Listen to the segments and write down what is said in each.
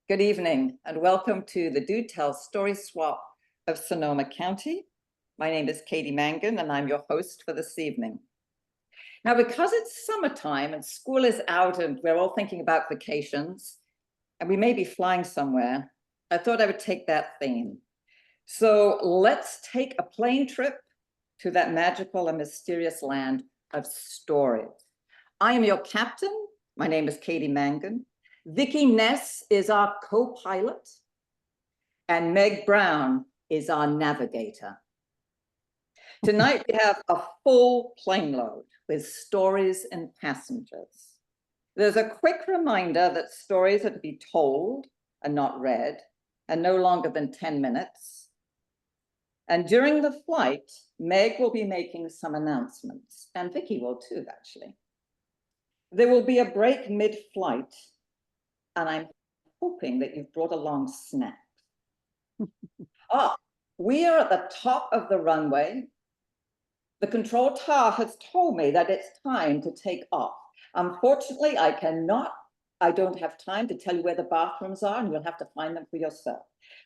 Good evening and welcome to the Do Tell Story Swap of Sonoma County. My name is Katie Mangan and I'm your host for this evening. Now, because it's summertime and school is out and we're all thinking about vacations and we may be flying somewhere, I thought I would take that theme. So let's take a plane trip to that magical and mysterious land of stories. I am your captain. My name is Katie Mangan. Vicki Ness is our co-pilot, and Meg Brown is our navigator. Tonight we have a full plane load with stories and passengers. There's a quick reminder that stories are to be told and not read, and no longer than 10 minutes. And during the flight, Meg will be making some announcements, and Vicki will too, actually. There will be a break mid-flight, and I'm hoping that you've brought along snacks. We are at the top of the runway. The control tower has told me that it's time to take off. Unfortunately, I don't have time to tell you where the bathrooms are, and you'll have to find them for yourself.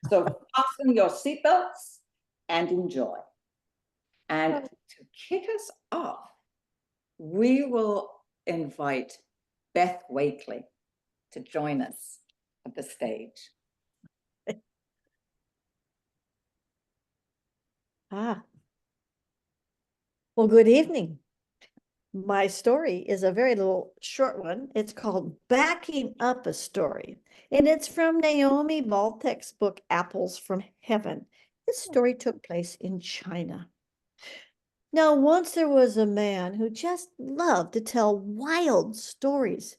So fasten your seatbelts and enjoy. And to kick us off, we will invite Beth Wakely to join us at the stage. Well, good evening. My story is a very little short one. It's called Backing Up a Story, and it's from Naomi Baltek's book, Apples from Heaven. This story took place in China. Now, once there was a man who just loved to tell wild stories.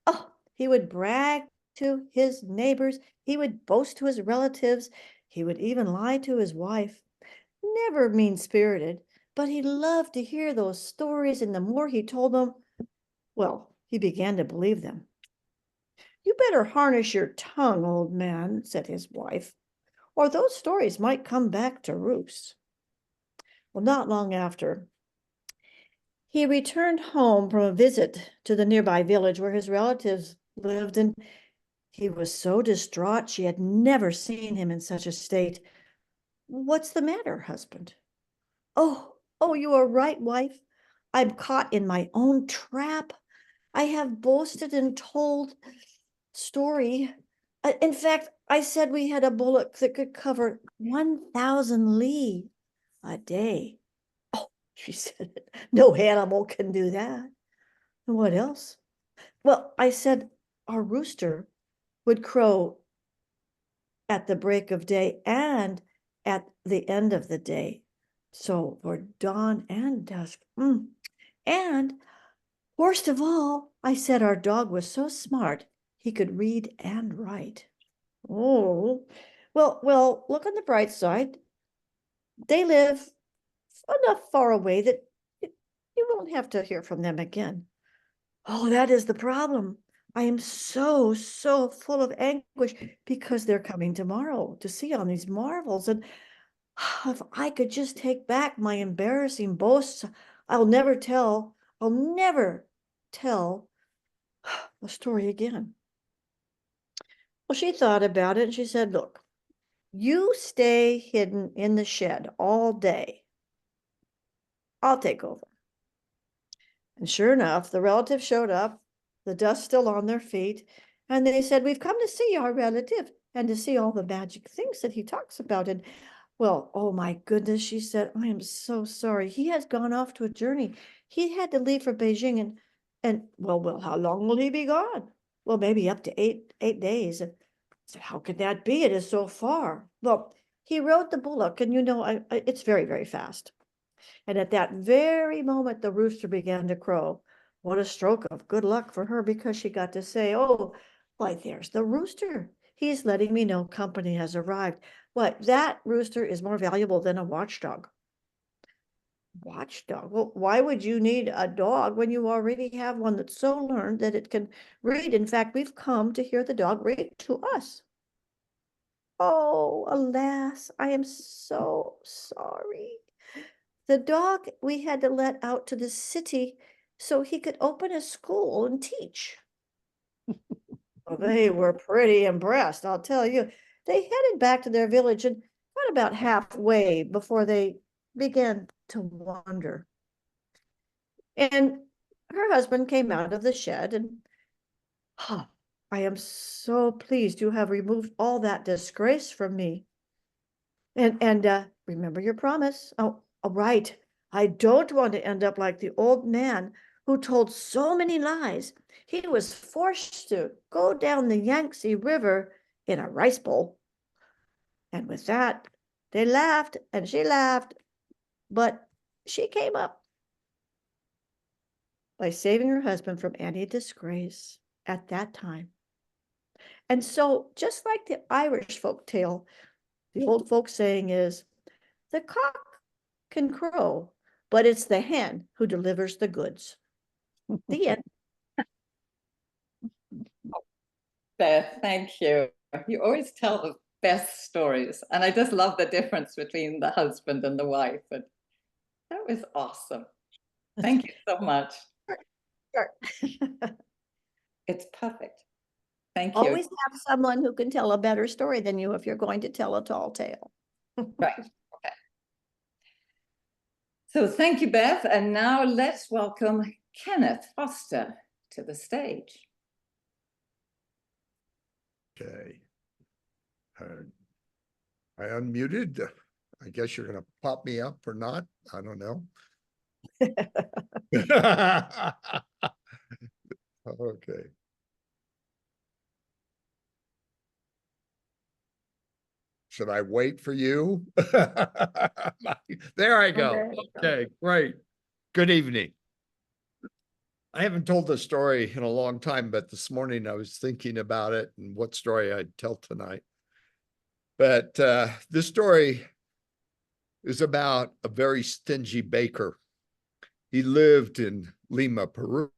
Oh, he would brag to his neighbors. He would boast to his relatives. He would even lie to his wife. Never mean-spirited, but he loved to hear those stories, and the more he told them, well, he began to believe them. "You better harness your tongue, old man," said his wife, "or those stories might come back to roost." Well, not long after, he returned home from a visit to the nearby village where his relatives lived, and he was so distraught she had never seen him in such a state. "What's the matter, husband?" Oh, you are right, wife. I'm caught in my own trap. I have boasted and told story. In fact, I said we had a bullock that could cover 1,000 li a day. Oh, she said, no animal can do that. And what else? Well, I said our rooster would crow at the break of day and at the end of the day. So for dawn and dusk. And worst of all, I said our dog was so smart he could read and write. Oh, well, look on the bright side. They live enough far away that you won't have to hear from them again. Oh, that is the problem. I am so full of anguish because they're coming tomorrow to see all these marvels. And if I could just take back my embarrassing boasts, I'll never tell the story again. Well, she thought about it and she said, look, you stay hidden in the shed all day. I'll take over. And sure enough, the relatives showed up, the dust still on their feet, and they said, we've come to see our relative and to see all the magic things that he talks about. And well, oh my goodness, she said, I am so sorry. He has gone off to a journey. He had to leave for Beijing and well, how long will he be gone? Well, maybe up to eight days. And so how could that be? It is so far. Well, he rode the bullock, and it's very, very fast. And at that very moment, the rooster began to crow. What a stroke of good luck for her, because she got to say, oh, why, there's the rooster. He's letting me know company has arrived. What, that rooster is more valuable than a watchdog. Watchdog? Well, why would you need a dog when you already have one that's so learned that it can read? In fact, we've come to hear the dog read to us. Oh, alas, I am so sorry. The dog we had to let out to the city so he could open a school and teach. Well, they were pretty impressed, I'll tell you. They headed back to their village and got about halfway before they began to wonder. And her husband came out of the shed and, oh, I am so pleased you have removed all that disgrace from me. And remember your promise. Oh, all right. I don't want to end up like the old man who told so many lies. He was forced to go down the Yangtze River in a rice bowl. And with that, they laughed and she laughed, but she came up by saving her husband from any disgrace at that time. And so, just like the Irish folk tale, the old folk saying is, the cock can crow, but it's the hen who delivers the goods. The end. Beth, thank you. You always tell the best stories. And I just love the difference between the husband and the wife. And that was awesome. Thank you so much. Sure. It's perfect. Thank you. Always have someone who can tell a better story than you if you're going to tell a tall tale. Right. Okay. So thank you, Beth. And now let's welcome Kenneth Foster to the stage. Okay. I unmuted. I guess you're going to pop me up or not. I don't know. Okay. Should I wait for you? There I go. Okay, great. Good evening. I haven't told this story in a long time, but this morning I was thinking about it and what story I'd tell tonight. But this story is about a very stingy baker. He lived in Lima, Peru.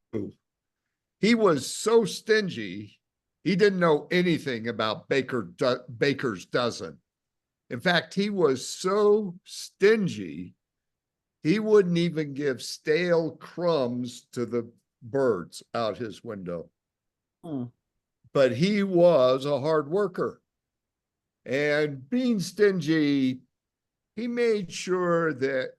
He was so stingy, he didn't know anything about baker's dozen. In fact, he was so stingy, he wouldn't even give stale crumbs to the birds out his window. But he was a hard worker. And being stingy, he made sure that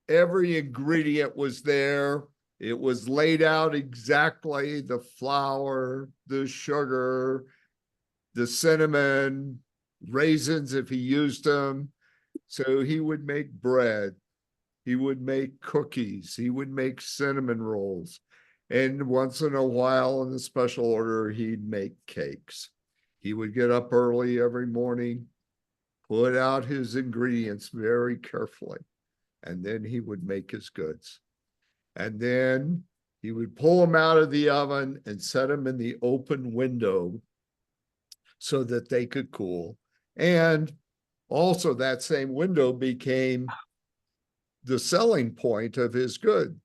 every ingredient was there. It was laid out exactly, the flour, the sugar, the cinnamon, raisins if he used them. So he would make bread. He would make cookies. He would make cinnamon rolls. And once in a while, in a special order, he'd make cakes. He would get up early every morning, put out his ingredients very carefully, and then he would make his goods. And then he would pull them out of the oven and set them in the open window so that they could cool. And also that same window became the selling point of his good.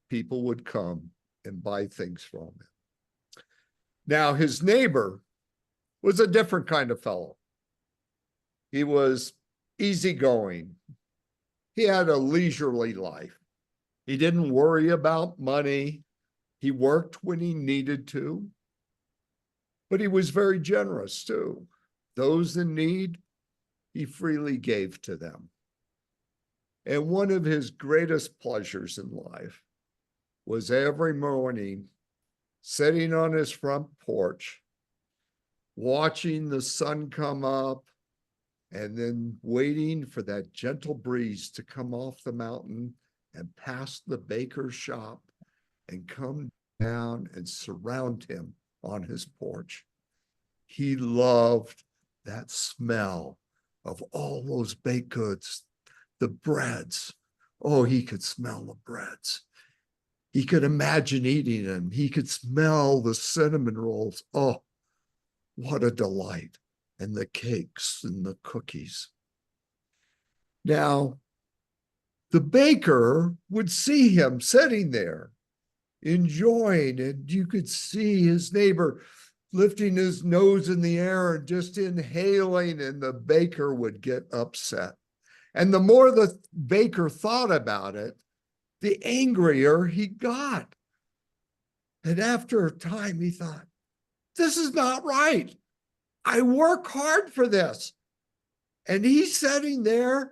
People would come and buy things from him. Now, his neighbor was a different kind of fellow. He was easygoing. He had a leisurely life. He didn't worry about money. He worked when he needed to, but he was very generous too. Those in need, he freely gave to them. And one of his greatest pleasures in life was every morning sitting on his front porch, watching the sun come up, and then waiting for that gentle breeze to come off the mountain and past the baker's shop and come down and surround him on his porch. He loved that smell of all those baked goods, the breads. Oh, he could smell the breads. He could imagine eating them. He could smell the cinnamon rolls. Oh, what a delight. And the cakes and the cookies. Now, the baker would see him sitting there, enjoying, and you could see his neighbor lifting his nose in the air and just inhaling, and the baker would get upset. And the more the baker thought about it, the angrier he got. And after a time, he thought, This is not right. I work hard for this. And he's sitting there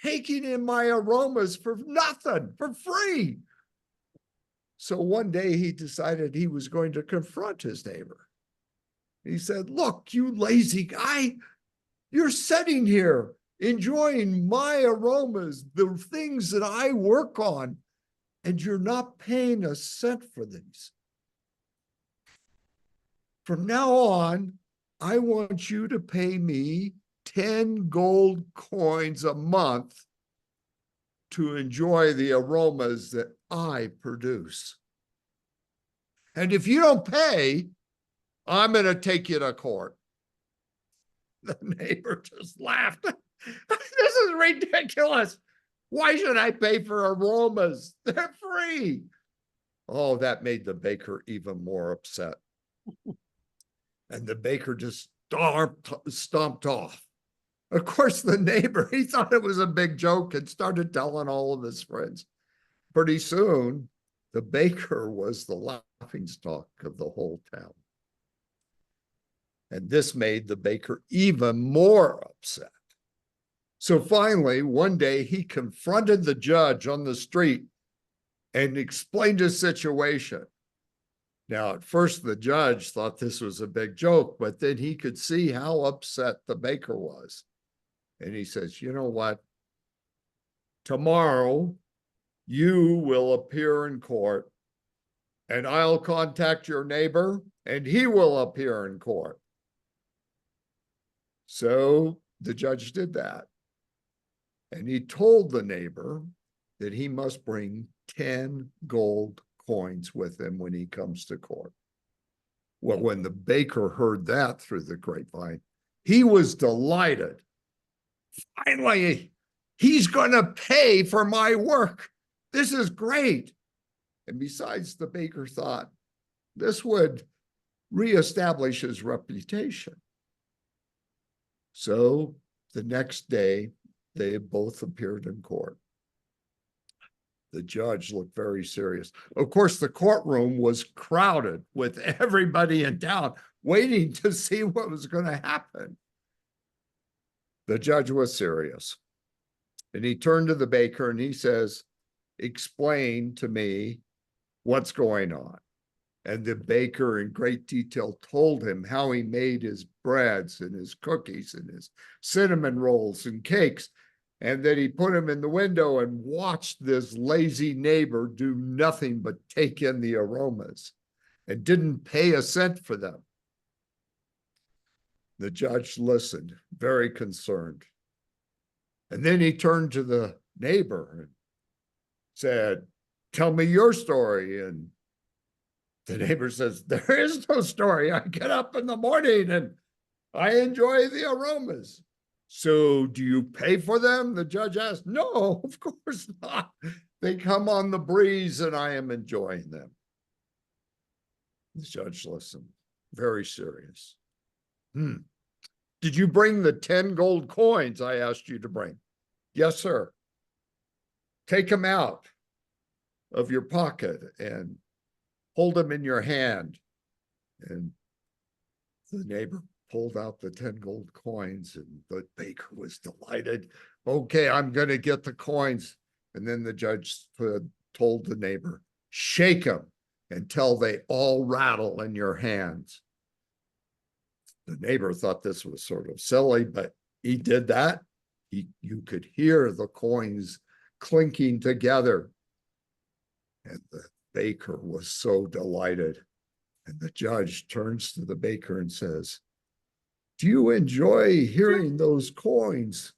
taking in my aromas for nothing, for free. So one day he decided he was going to confront his neighbor. He said, look, you lazy guy, you're sitting here enjoying my aromas, the things that I work on, and you're not paying a cent for these. From now on, I want you to pay me 10 gold coins a month to enjoy the aromas that I produce. And if you don't pay, I'm going to take you to court. The neighbor just laughed. This is ridiculous. Why should I pay for aromas? They're free. Oh, that made the baker even more upset. And the baker just stomped off. Of course, the neighbor, he thought it was a big joke and started telling all of his friends. Pretty soon, the baker was the laughingstock of the whole town. And this made the baker even more upset. So finally, one day, he confronted the judge on the street and explained his situation. Now, at first, the judge thought this was a big joke, but then he could see how upset the baker was. And he says, you know what? Tomorrow, you will appear in court, and I'll contact your neighbor, and he will appear in court. So the judge did that. And he told the neighbor that he must bring 10 gold coins with him when he comes to court. Well, when the baker heard that through the grapevine, he was delighted. Finally, he's going to pay for my work. This is great. And besides, the baker thought this would reestablish his reputation. So the next day, they both appeared in court. The judge looked very serious. Of course, the courtroom was crowded with everybody in town waiting to see what was going to happen. The judge was serious. And he turned to the baker and he says, explain to me what's going on. And the baker in great detail told him how he made his breads and his cookies and his cinnamon rolls and cakes, and that he put them in the window and watched this lazy neighbor do nothing but take in the aromas and didn't pay a cent for them. The judge listened, very concerned. And then he turned to the neighbor and said, tell me your story. And the neighbor says, there is no story. I get up in the morning and I enjoy the aromas. So do you pay for them? The judge asked. No, of course not. They come on the breeze and I am enjoying them. The judge listened, very serious. Did you bring the 10 gold coins I asked you to bring? Yes, sir. Take them out of your pocket and hold them in your hand. And the neighbor pulled out the 10 gold coins and the baker was delighted. Okay, I'm going to get the coins. And then the judge told the neighbor, shake them until they all rattle in your hands. The neighbor thought this was sort of silly, but he did that. You could hear the coins clinking together. And the baker was so delighted. And the judge turns to the baker and says, do you enjoy hearing those coins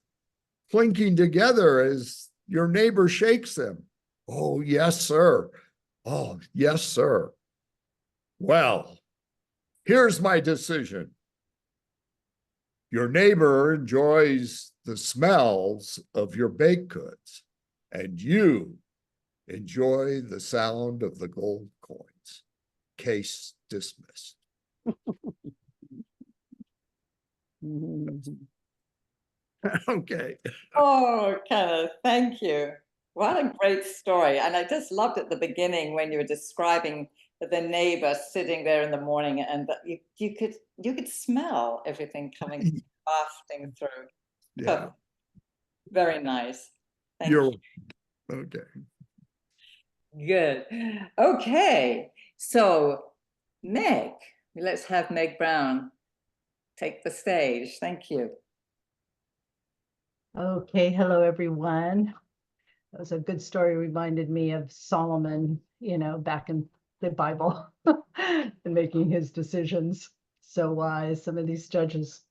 clinking together as your neighbor shakes them? Oh, yes, sir. Oh, yes, sir. Well, here's my decision. Your neighbor enjoys the smells of your baked goods, and you enjoy the sound of the gold coins. Case dismissed. Okay. Oh, Kenneth, thank you. What a great story. And I just loved at the beginning when you were describing the neighbor sitting there in the morning, and you could smell everything coming wafting through. Yeah, Very nice. Thank you're you. okay. Good. Okay. So Meg, let's have Meg Brown take the stage. Thank you. Okay, hello everyone. That was a good story, reminded me of Solomon, back in the Bible and making his decisions. So wise, some of these judges.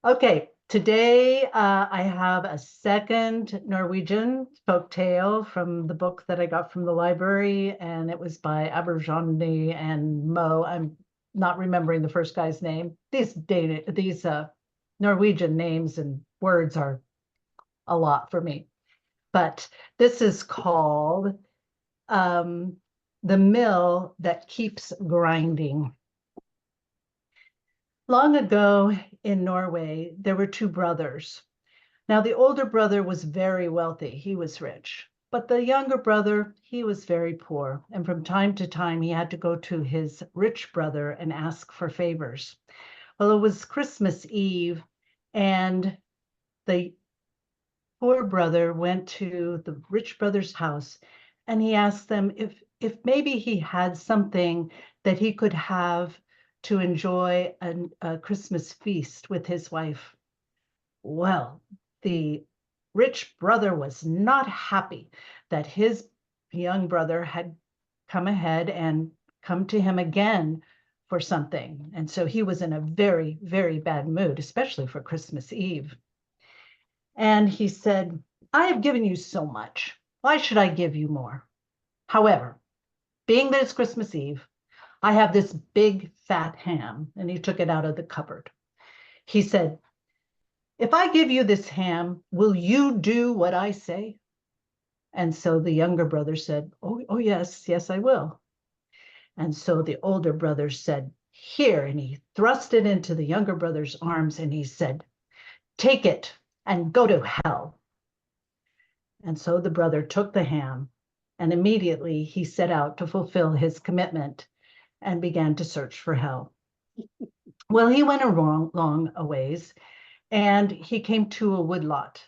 Okay, today I have a second Norwegian folk tale from the book that I got from the library, and it was by Aberjohny and Mo. I'm not remembering the first guy's name. These Norwegian names and words are a lot for me. But this is called The Mill That Keeps Grinding. Long ago in Norway, there were two brothers. Now, the older brother was very wealthy. He was rich. But the younger brother, he was very poor. And from time to time, he had to go to his rich brother and ask for favors. Well, it was Christmas Eve, and the poor brother went to the rich brother's house, and he asked them if maybe he had something that he could have to enjoy a Christmas feast with his wife. Well, the rich brother was not happy that his young brother had come ahead and come to him again for something. And so he was in a very, very bad mood, especially for Christmas Eve. And he said, I have given you so much. Why should I give you more? However, being that it's Christmas Eve, I have this big fat ham. And he took it out of the cupboard. He said, if I give you this ham, will you do what I say? And so the younger brother said, oh, yes, I will. And so the older brother said, here, and he thrust it into the younger brother's arms, and he said, take it and go to hell. And so the brother took the ham, and immediately he set out to fulfill his commitment and began to search for hell. Well, he went long a ways, and he came to a woodlot.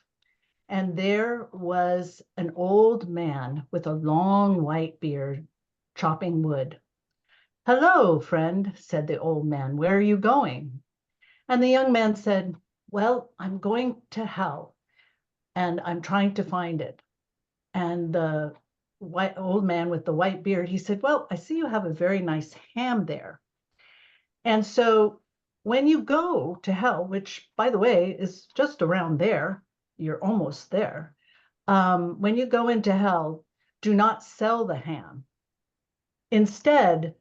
And there was an old man with a long white beard chopping wood. Hello, friend, said the old man. Where are you going? And the young man said, well, I'm going to hell, and I'm trying to find it. And the old man with the white beard, he said, well, I see you have a very nice ham there. And so when you go to hell, which, by the way, is just around there, you're almost there. When you go into hell, do not sell the ham. Instead,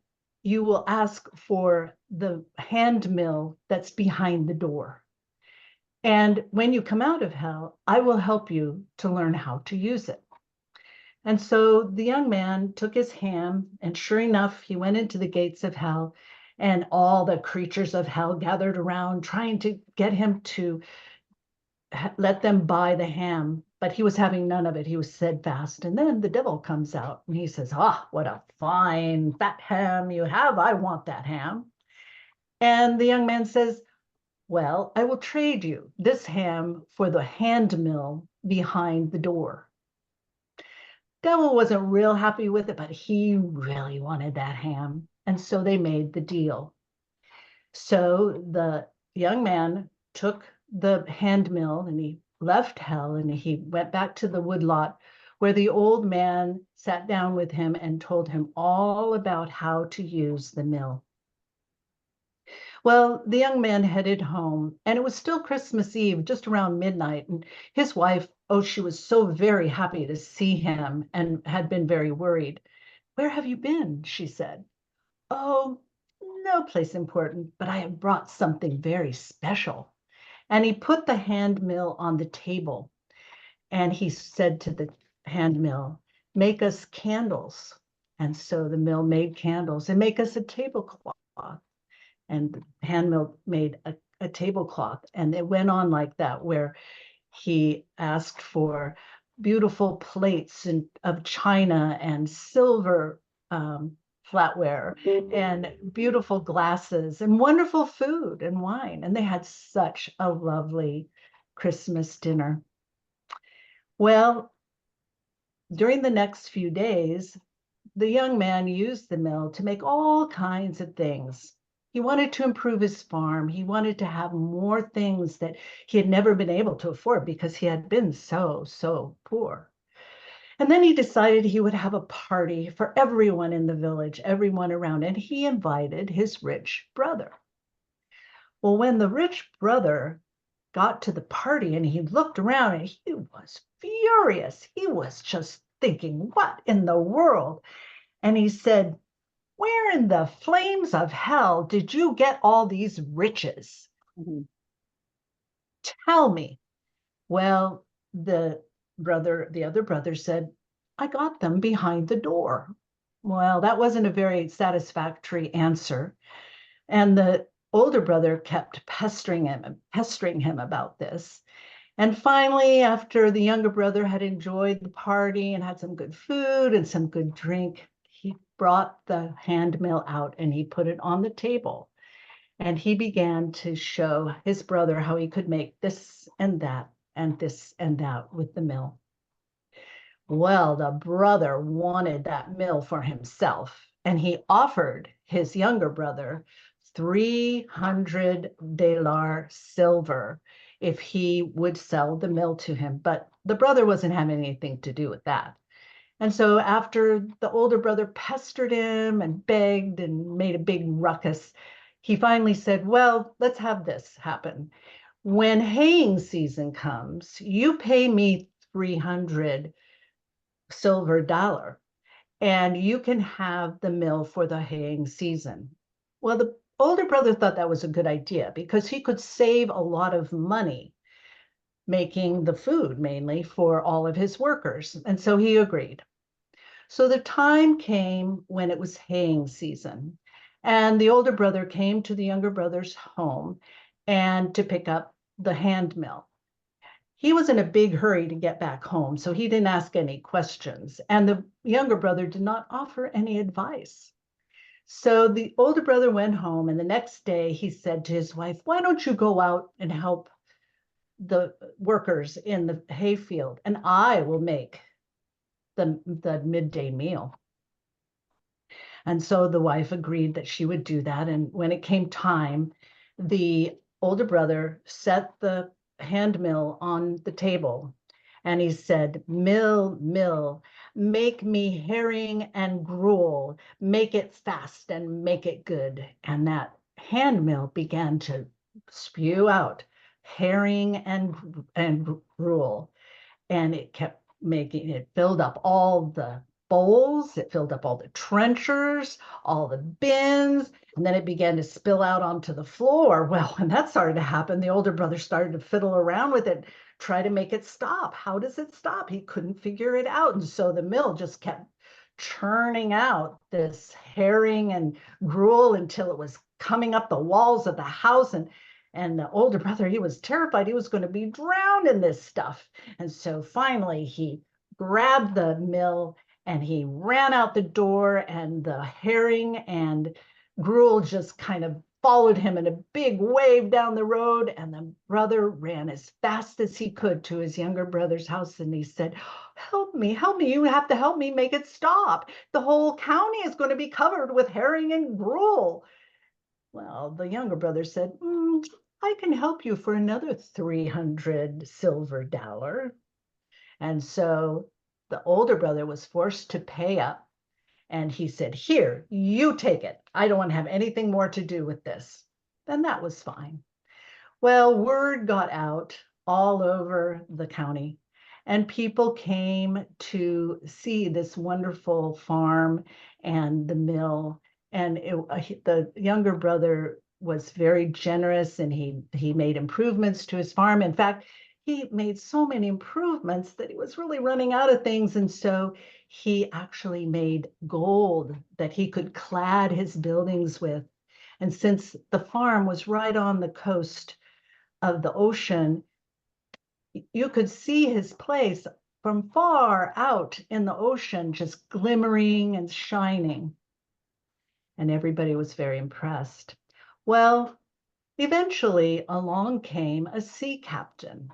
you will ask for the hand mill that's behind the door. And when you come out of hell, I will help you to learn how to use it. And so the young man took his ham, and sure enough, he went into the gates of hell, and all the creatures of hell gathered around trying to get him to let them buy the ham, but he was having none of it. He was steadfast. And then the devil comes out and he says, what a fine fat ham you have. I want that ham. And the young man says, well, I will trade you this ham for the hand mill behind the door. Devil wasn't real happy with it, but he really wanted that ham. And so they made the deal. So the young man took the hand mill and he left hell, and he went back to the woodlot where the old man sat down with him and told him all about how to use the mill. Well, the young man headed home, and it was still Christmas Eve, just around midnight. And his wife, she was so very happy to see him and had been very worried. Where have you been? She said. Oh, no place important, but I have brought something very special. And he put the hand mill on the table, and he said to the hand mill, make us candles. And so the mill made candles, and make us a tablecloth. And the hand mill made a tablecloth. And it went on like that, where he asked for beautiful plates of china and silver flatware and beautiful glasses and wonderful food and wine. And they had such a lovely Christmas dinner. Well, during the next few days, the young man used the mill to make all kinds of things. He wanted to improve his farm. He wanted to have more things that he had never been able to afford because he had been so poor. And then he decided he would have a party for everyone in the village, everyone around, and he invited his rich brother. Well, when the rich brother got to the party and he looked around and he was furious. He was just thinking, what in the world? And he said, where in the flames of hell did you get all these riches? Mhm. Tell me. Well, the other brother said, I got them behind the door. Well, that wasn't a very satisfactory answer. And the older brother kept pestering him about this. And finally, after the younger brother had enjoyed the party and had some good food and some good drink, he brought the hand mill out and he put it on the table. And he began to show his brother how he could make this and that and this and that with the mill. Well, the brother wanted that mill for himself, and he offered his younger brother 300 dalar silver if he would sell the mill to him. But the brother wasn't having anything to do with that. And so after the older brother pestered him and begged and made a big ruckus, he finally said, well, let's have this happen. When haying season comes, you pay me 300 silver dollar and you can have the mill for the haying season. Well, the older brother thought that was a good idea because he could save a lot of money making the food mainly for all of his workers. And so he agreed. So the time came when it was haying season, and the older brother came to the younger brother's home and to pick up the hand mill. He was in a big hurry to get back home, so he didn't ask any questions, and the younger brother did not offer any advice. So the older brother went home, and the next day he said to his wife, why don't you go out and help the workers in the hayfield, and I will make the midday meal. And so the wife agreed that she would do that. And when it came time, the older brother set the hand mill on the table and he said, mill, mill, make me herring and gruel, make it fast and make it good. And that hand mill began to spew out herring and gruel. And it kept making it, filled up all the bowls, it filled up all the trenchers, all the bins, and then it began to spill out onto the floor. Well, when that started to happen, the older brother started to fiddle around with it, try to make it stop. How does it stop? He couldn't figure it out. And so the mill just kept churning out this herring and gruel until it was coming up the walls of the house. And the older brother, he was terrified he was going to be drowned in this stuff. And so finally he grabbed the mill and he ran out the door, and the herring and gruel just kind of followed him in a big wave down the road. And the brother ran as fast as he could to his younger brother's house. And he said, help me, you have to help me make it stop. The whole county is going to be covered with herring and gruel. Well, the younger brother said, I can help you for another 300 silver dollar. And so the older brother was forced to pay up. And he said, here, you take it. I don't want to have anything more to do with this. Then that was fine. Well, word got out all over the county, and people came to see this wonderful farm and the mill. And the younger brother was very generous, and he made improvements to his farm. In fact, he made so many improvements that he was really running out of things. And so he actually made gold that he could clad his buildings with. And since the farm was right on the coast of the ocean, you could see his place from far out in the ocean, just glimmering and shining. and everybody was very impressed. Well, eventually along came a sea captain,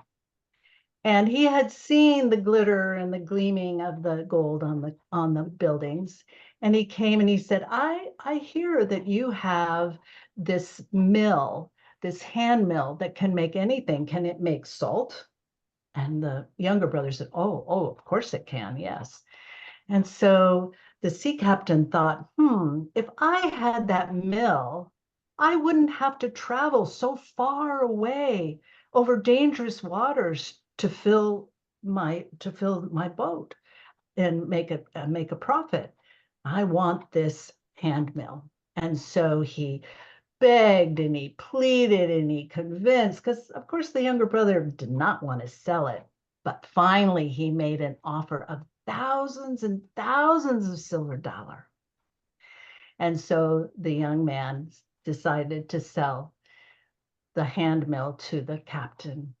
and he had seen the glitter and the gleaming of the gold on the buildings. And he came and he said, I hear that you have this mill, this hand mill that can make anything. Can it make salt? And the younger brother said, oh, of course it can, yes. And so the sea captain thought, if I had that mill, I wouldn't have to travel so far away over dangerous waters to fill my boat and make a profit. I want this hand mill. And so he begged and he pleaded and he convinced, because of course the younger brother did not want to sell it. But finally he made an offer of thousands and thousands of silver dollar. And so the young man decided to sell the hand mill to the captain.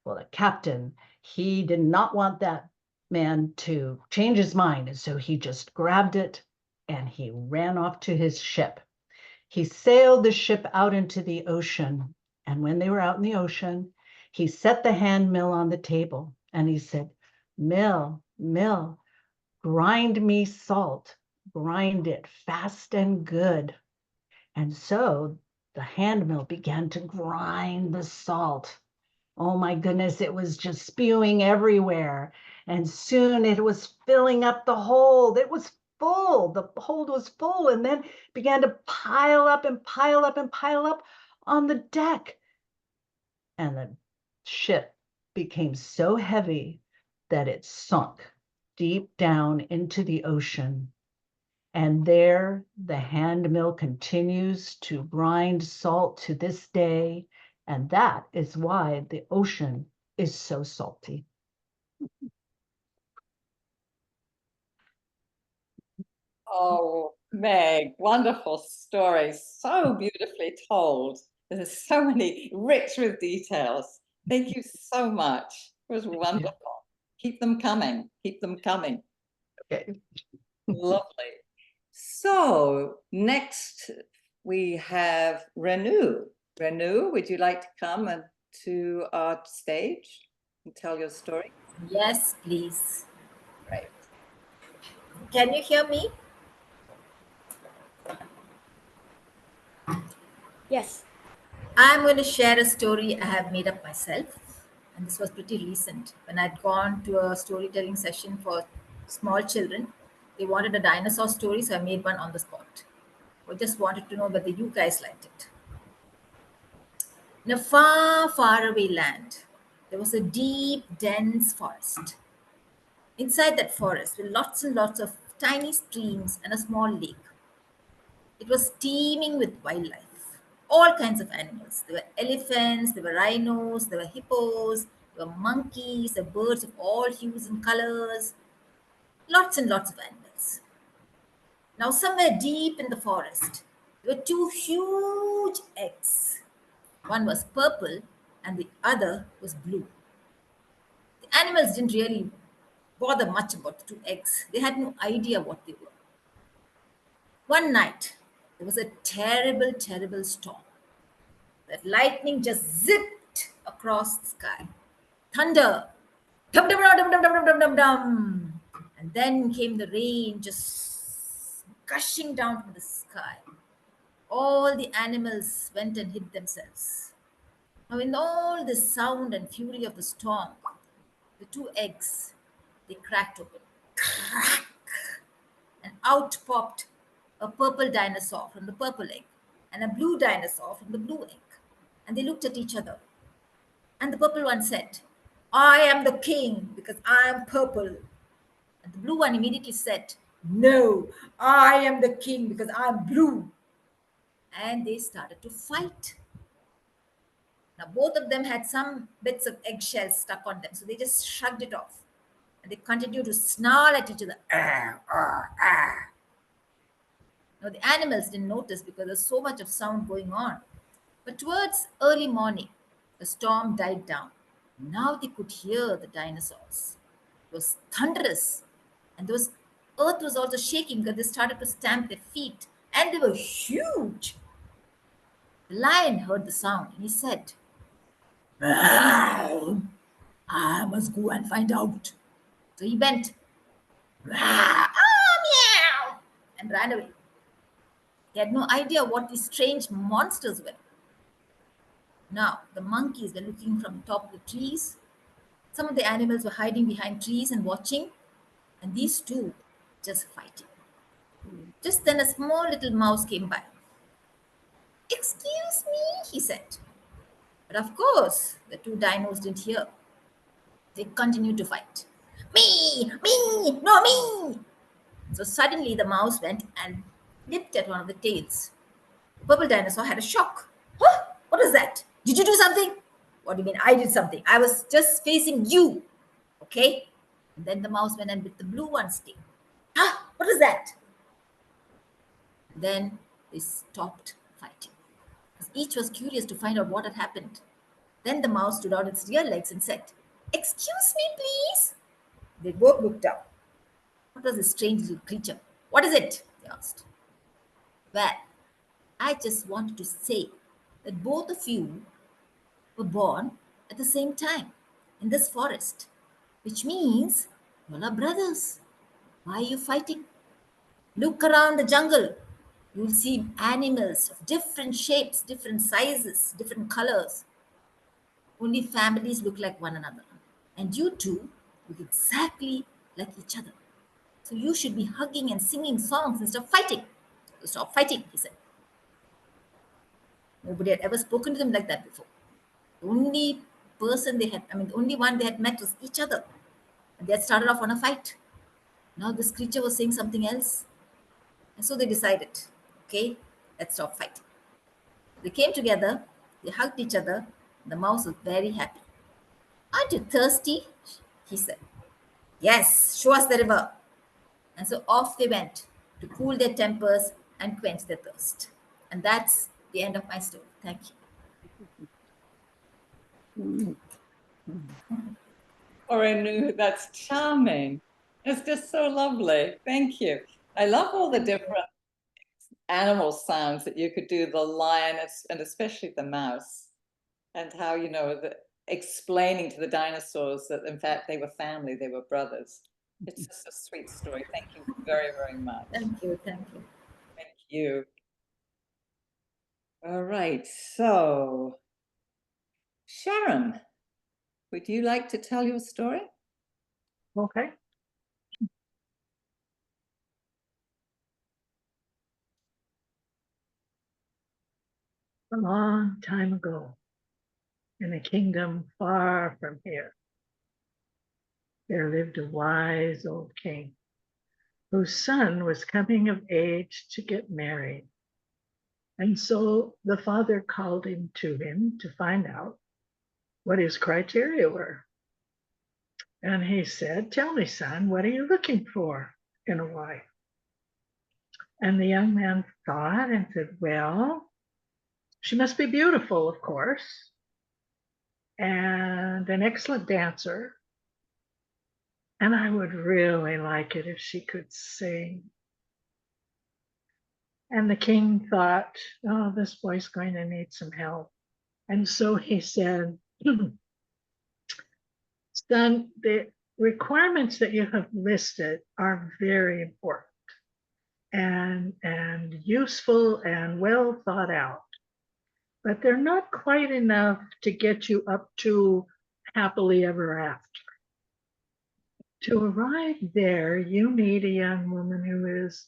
Well, the captain, he did not want that man to change his mind. And so he just grabbed it and he ran off to his ship. He sailed the ship out into the ocean. And when they were out in the ocean, he set the hand mill on the table and he said, mill, mill, grind me salt, grind it fast and good. And so the hand mill began to grind the salt. Oh my goodness, it was just spewing everywhere. And soon it was filling up the hold. It was full. The hold was full, and then began to pile up and pile up and pile up on the deck. And the ship became so heavy that it sunk deep down into the ocean. And there the hand mill continues to grind salt to this day. And that is why the ocean is so salty. Oh, Meg, wonderful story. So beautifully told. There's so many, rich with details. Thank you so much. It was wonderful. Keep them coming. Keep them coming. Okay. Lovely. So next we have Renu. Renu, would you like to come to our stage and tell your story? Yes, please. Right. Can you hear me? Yes. I'm going to share a story I have made up myself. And this was pretty recent. When I'd gone to a storytelling session for small children, they wanted a dinosaur story, so I made one on the spot. I just wanted to know whether you guys liked it. In a far, far away land, there was a deep, dense forest. Inside that forest were lots and lots of tiny streams and a small lake. It was teeming with wildlife, all kinds of animals. There were elephants, there were rhinos, there were hippos, there were monkeys, there were birds of all hues and colors, lots and lots of animals. Now, somewhere deep in the forest, there were two huge eggs. One was purple and the other was blue. The animals didn't really bother much about the two eggs. They had no idea what they were. One night, there was a terrible, terrible storm. That lightning just zipped across the sky. Thunder, dum dum dum dum dum dum dum dum dum. And then came the rain just gushing down from the sky. All the animals went and hid themselves. Now, in all the sound and fury of the storm, the two eggs, they cracked open. Crack! And out popped a purple dinosaur from the purple egg and a blue dinosaur from the blue egg. And they looked at each other. And the purple one said, I am the king because I am purple. And the blue one immediately said, no, I am the king because I am blue. And they started to fight. Now, both of them had some bits of eggshells stuck on them, so they just shrugged it off. And they continued to snarl at each other. Arr, arr, arr. Now, the animals didn't notice because there's so much of sound going on. But towards early morning, the storm died down. Now they could hear the dinosaurs. It was thunderous. And earth was also shaking because they started to stamp their feet and they were huge. The lion heard the sound and he said, "Meow. I must go and find out." So he went, "Ah, meow," and ran away. He had no idea what these strange monsters were. Now, the monkeys were looking from top of the trees. Some of the animals were hiding behind trees and watching, and these two just fighting. Just then, a small little mouse came by. "Excuse me," he said. But of course, the two dinos didn't hear. They continued to fight. Me, no me. So suddenly the mouse went and nipped at one of the tails. The purple dinosaur had a shock. Huh? What is that? Did you do something? What do you mean I did something? I was just facing you. Okay? And then the mouse went and bit the blue one's tail. Ah, what is that? Then they stopped fighting. Because each was curious to find out what had happened. Then the mouse stood out its rear legs and said, "Excuse me, please." They both looked up. What was this strange little creature? "What is it?" they asked. "Well, I just wanted to say that both of you were born at the same time in this forest, which means you all are brothers. Why are you fighting? Look around the jungle. You'll see animals of different shapes, different sizes, different colors. Only families look like one another. And you two look exactly like each other. So you should be hugging and singing songs instead of fighting. So stop fighting, he said. Nobody had ever spoken to them like that before. The only the only one they had met was each other. And they had started off on a fight. Now this creature was saying something else. And so they decided, okay, let's stop fighting. They came together, they hugged each other. The mouse was very happy. "Aren't you thirsty?" he said. "Yes, show us the river." And so off they went to cool their tempers and quench their thirst. And that's the end of my story. Thank you. Orenu, that's charming. It's just so lovely. Thank you. I love all the different animal sounds that you could do, the lion and especially the mouse, and how, explaining to the dinosaurs that in fact they were family, they were brothers. It's just a sweet story. Thank you very, very much. Thank you. Thank you. Thank you. All right, so Sharon, would you like to tell your story? Okay. A long time ago, in a kingdom far from here, there lived a wise old king whose son was coming of age to get married. And so the father called him to find out what his criteria were. And he said, "Tell me, son, what are you looking for in a wife?" And the young man thought and said, "Well, she must be beautiful, of course, and an excellent dancer. And I would really like it if she could sing." And the king thought, "Oh, this boy's going to need some help." And so he said, "Son, the requirements that you have listed are very important and useful and well thought out, but they're not quite enough to get you up to happily ever after. To arrive there, you need a young woman who is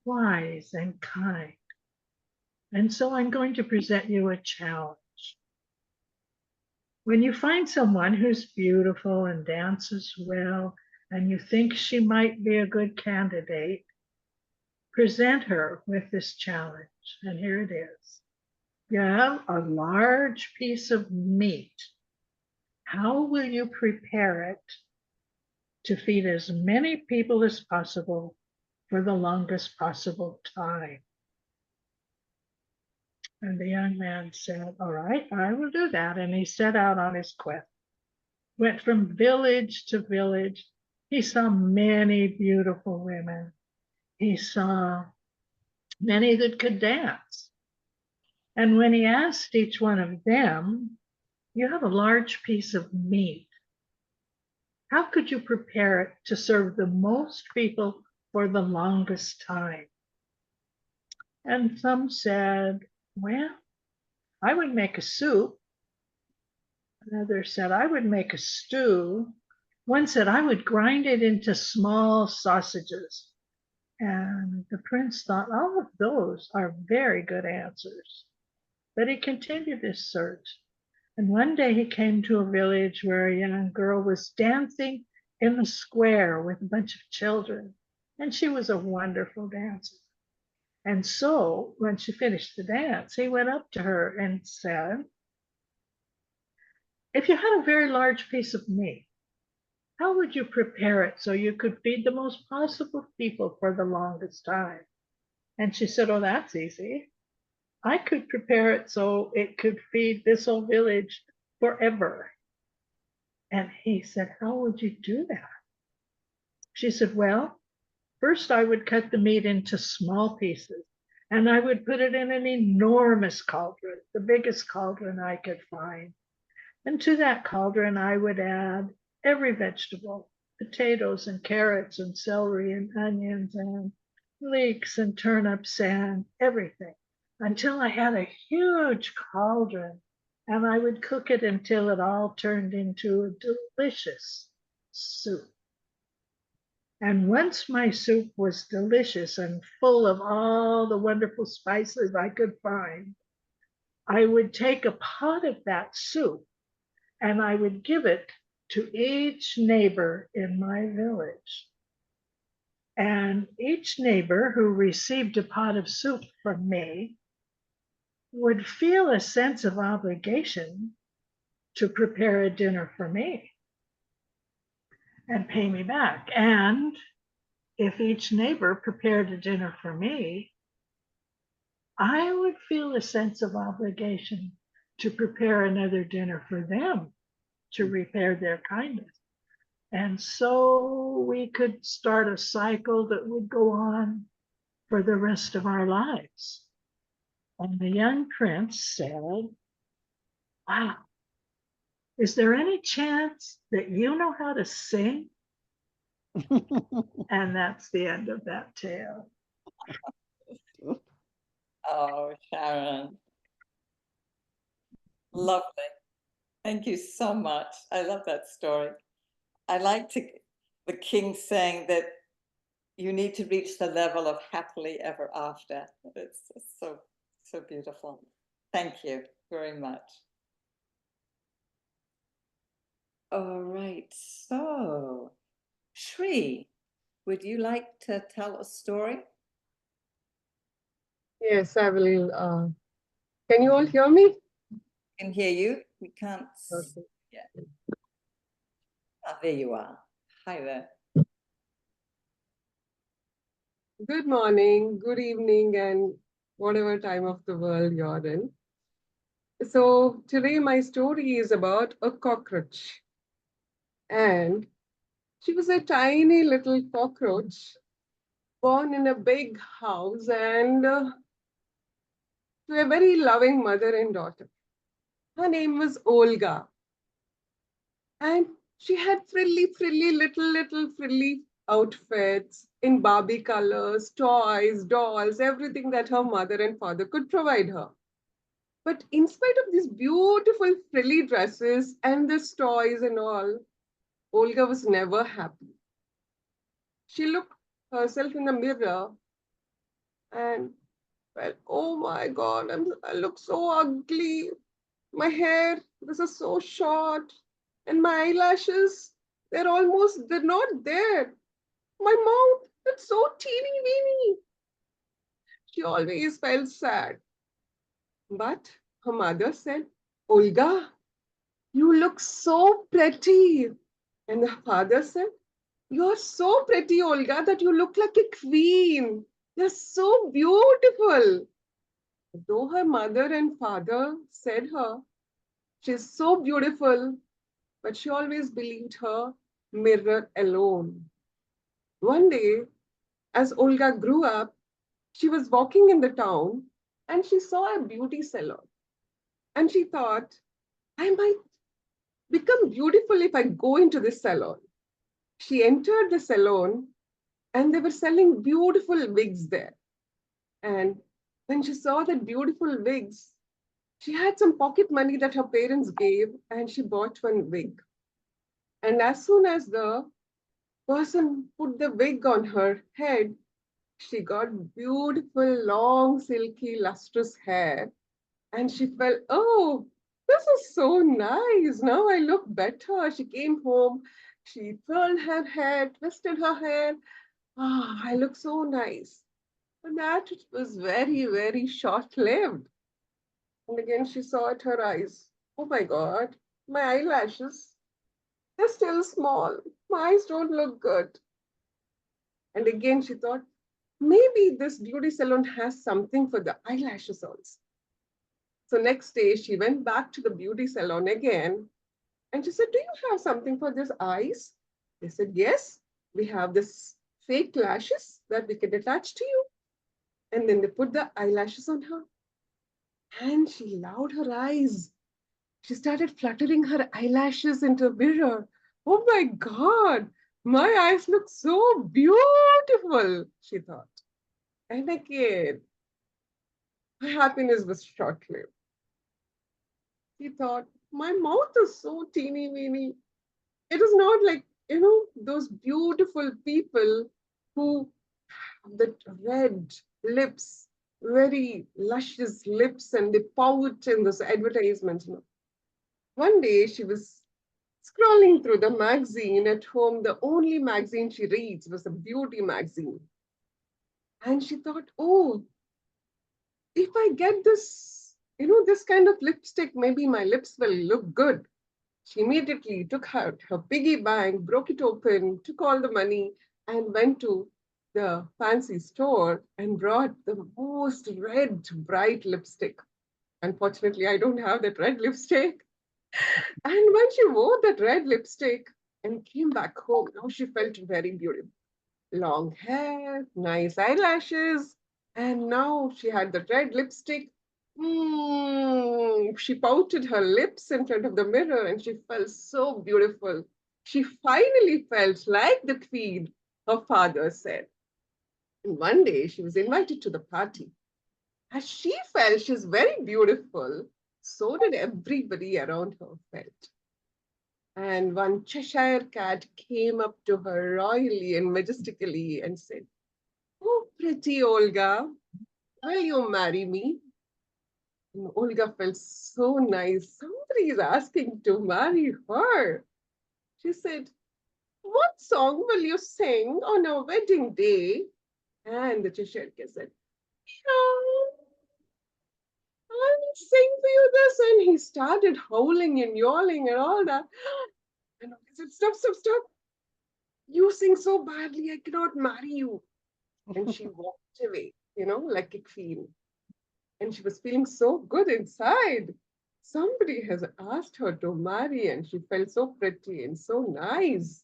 wise and kind. And so I'm going to present you a challenge. When you find someone who's beautiful and dances well, and you think she might be a good candidate, present her with this challenge. And here it is. You have a large piece of meat. How will you prepare it to feed as many people as possible for the longest possible time?" And the young man said, "All right, I will do that." And he set out on his quest, went from village to village. He saw many beautiful women. He saw many that could dance. And when he asked each one of them, you have a large piece of meat. How could you prepare it to serve the most people for the longest time? And some said, well, I would make a soup. Another said, I would make a stew. One said, I would grind it into small sausages. And the prince thought, all of those are very good answers. But he continued his search. And one day he came to a village where a young girl was dancing in the square with a bunch of children. And she was a wonderful dancer. And so when she finished the dance, he went up to her and said, if you had a very large piece of meat, how would you prepare it so you could feed the most possible people for the longest time? And she said, oh, that's easy. I could prepare it so it could feed this whole village forever. And he said, how would you do that? She said, well, first I would cut the meat into small pieces and I would put it in an enormous cauldron, the biggest cauldron I could find. And to that cauldron, I would add every vegetable, potatoes and carrots and celery and onions and leeks and turnips and everything, until I had a huge cauldron. And I would cook it until it all turned into a delicious soup. And once my soup was delicious and full of all the wonderful spices I could find, I would take a pot of that soup and I would give it to each neighbor in my village. And each neighbor who received a pot of soup from me would feel a sense of obligation to prepare a dinner for me and pay me back. And if each neighbor prepared a dinner for me, I would feel a sense of obligation to prepare another dinner for them to repay their kindness. And so we could start a cycle that would go on for the rest of our lives. And the young prince said, wow, is there any chance that you know how to sing? And that's the end of that tale. Oh, Sharon. Lovely. Thank you so much. I love that story. I like the king saying that you need to reach the level of happily ever after. It's so beautiful. Thank you very much. All right, so Shri, would you like to tell a story? Yes, I will. Can you all hear me? Can hear you. We can't. Okay. Yeah. Ah, there you are. Hi there. Good morning, good evening, and whatever time of the world you're in. So today my story is about a cockroach. And she was a tiny little cockroach born in a big house and to a very loving mother and daughter. Her name was Olga. And she had frilly frilly outfits in Barbie colors, toys, dolls, everything that her mother and father could provide her. But in spite of these beautiful frilly dresses and these toys and all, Olga was never happy. She looked herself in the mirror and felt, oh my God, I look so ugly. My hair, this is so short. And my eyelashes, they're not there. My mouth, it's so teeny weeny. She always felt sad. But her mother said, Olga, you look so pretty. And the father said, you're so pretty, Olga, that you look like a queen. You're so beautiful. Though her mother and father said her, she's so beautiful, but she always believed her mirror alone. One day, as Olga grew up, she was walking in the town and she saw a beauty salon. And she thought, I might become beautiful if I go into this salon. She entered the salon and they were selling beautiful wigs there. And when she saw the beautiful wigs, she had some pocket money that her parents gave and she bought one wig. And as soon as the person put the wig on her head, she got beautiful, long, silky, lustrous hair. And she felt, oh, this is so nice. Now I look better. She came home, she curled her hair, twisted her hair. Ah, I look so nice. But that was very, very short-lived. And again, she saw at her eyes, oh my God, my eyelashes, they're still small. My eyes don't look good. And again, she thought, maybe this beauty salon has something for the eyelashes also. So next day, she went back to the beauty salon again. And she said, do you have something for these eyes? They said, yes, we have this fake lashes that we can attach to you. And then they put the eyelashes on her. And she allowed her eyes. She started fluttering her eyelashes into a mirror. Oh my God, my eyes look so beautiful, she thought. And again, her happiness was short-lived. She thought, my mouth is so teeny weeny. It is not like, those beautiful people who have the red lips, very luscious lips, and they pout in those advertisements. One day she was scrolling through the magazine at home. The only magazine she reads was a beauty magazine. And she thought, oh, if I get this, this kind of lipstick, maybe my lips will look good. She immediately took out her piggy bank, broke it open, took all the money, and went to the fancy store and brought the most red, bright lipstick. Unfortunately, I don't have that red lipstick. And when she wore that red lipstick and came back home, now she felt very beautiful. Long hair, nice eyelashes, and now she had the red lipstick. She pouted her lips in front of the mirror and she felt so beautiful. She finally felt like the queen, her father said. And one day she was invited to the party. As she felt she's very beautiful, so did everybody around her felt. And one Cheshire cat came up to her royally and majestically and said, oh, pretty Olga, will you marry me? And Olga felt so nice. Somebody is asking to marry her. She said, what song will you sing on our wedding day? And the Cheshire cat said, I will sing for you this. And he started howling and yawling and all that. And I said, stop, stop, stop. You sing so badly, I cannot marry you. And she walked away, like a queen. And she was feeling so good inside. Somebody has asked her to marry, and she felt so pretty and so nice.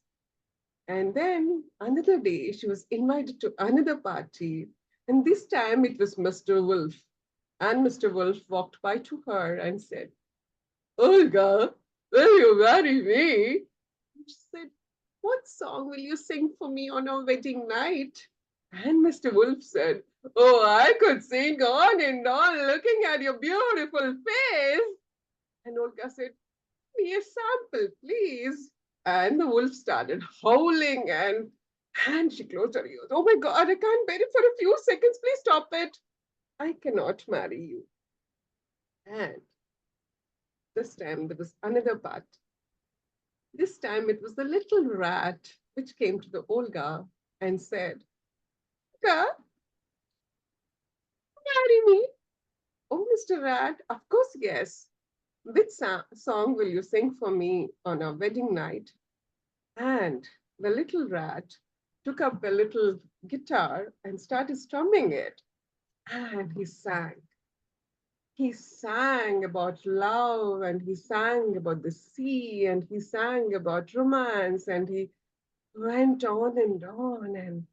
And then another day, she was invited to another party. And this time it was Mr. Wolf. And Mr. Wolf walked by to her and said, Olga, will you marry me? And she said, what song will you sing for me on our wedding night? And Mr. Wolf said, oh, I could sing on and on looking at your beautiful face. And Olga said, give me a sample, please. And the wolf started howling and she closed her ears. Oh my God, I can't bear it for a few seconds. Please stop it. I cannot marry you. And this time there was another part. This time it was the little rat which came to the Olga and said, Olga, marry me? Oh, Mr. Rat, of course, yes. Which song will you sing for me on our wedding night? And the little rat took up a little guitar and started strumming it. And he sang. He sang about love, and he sang about the sea, and he sang about romance, and he went on and on. And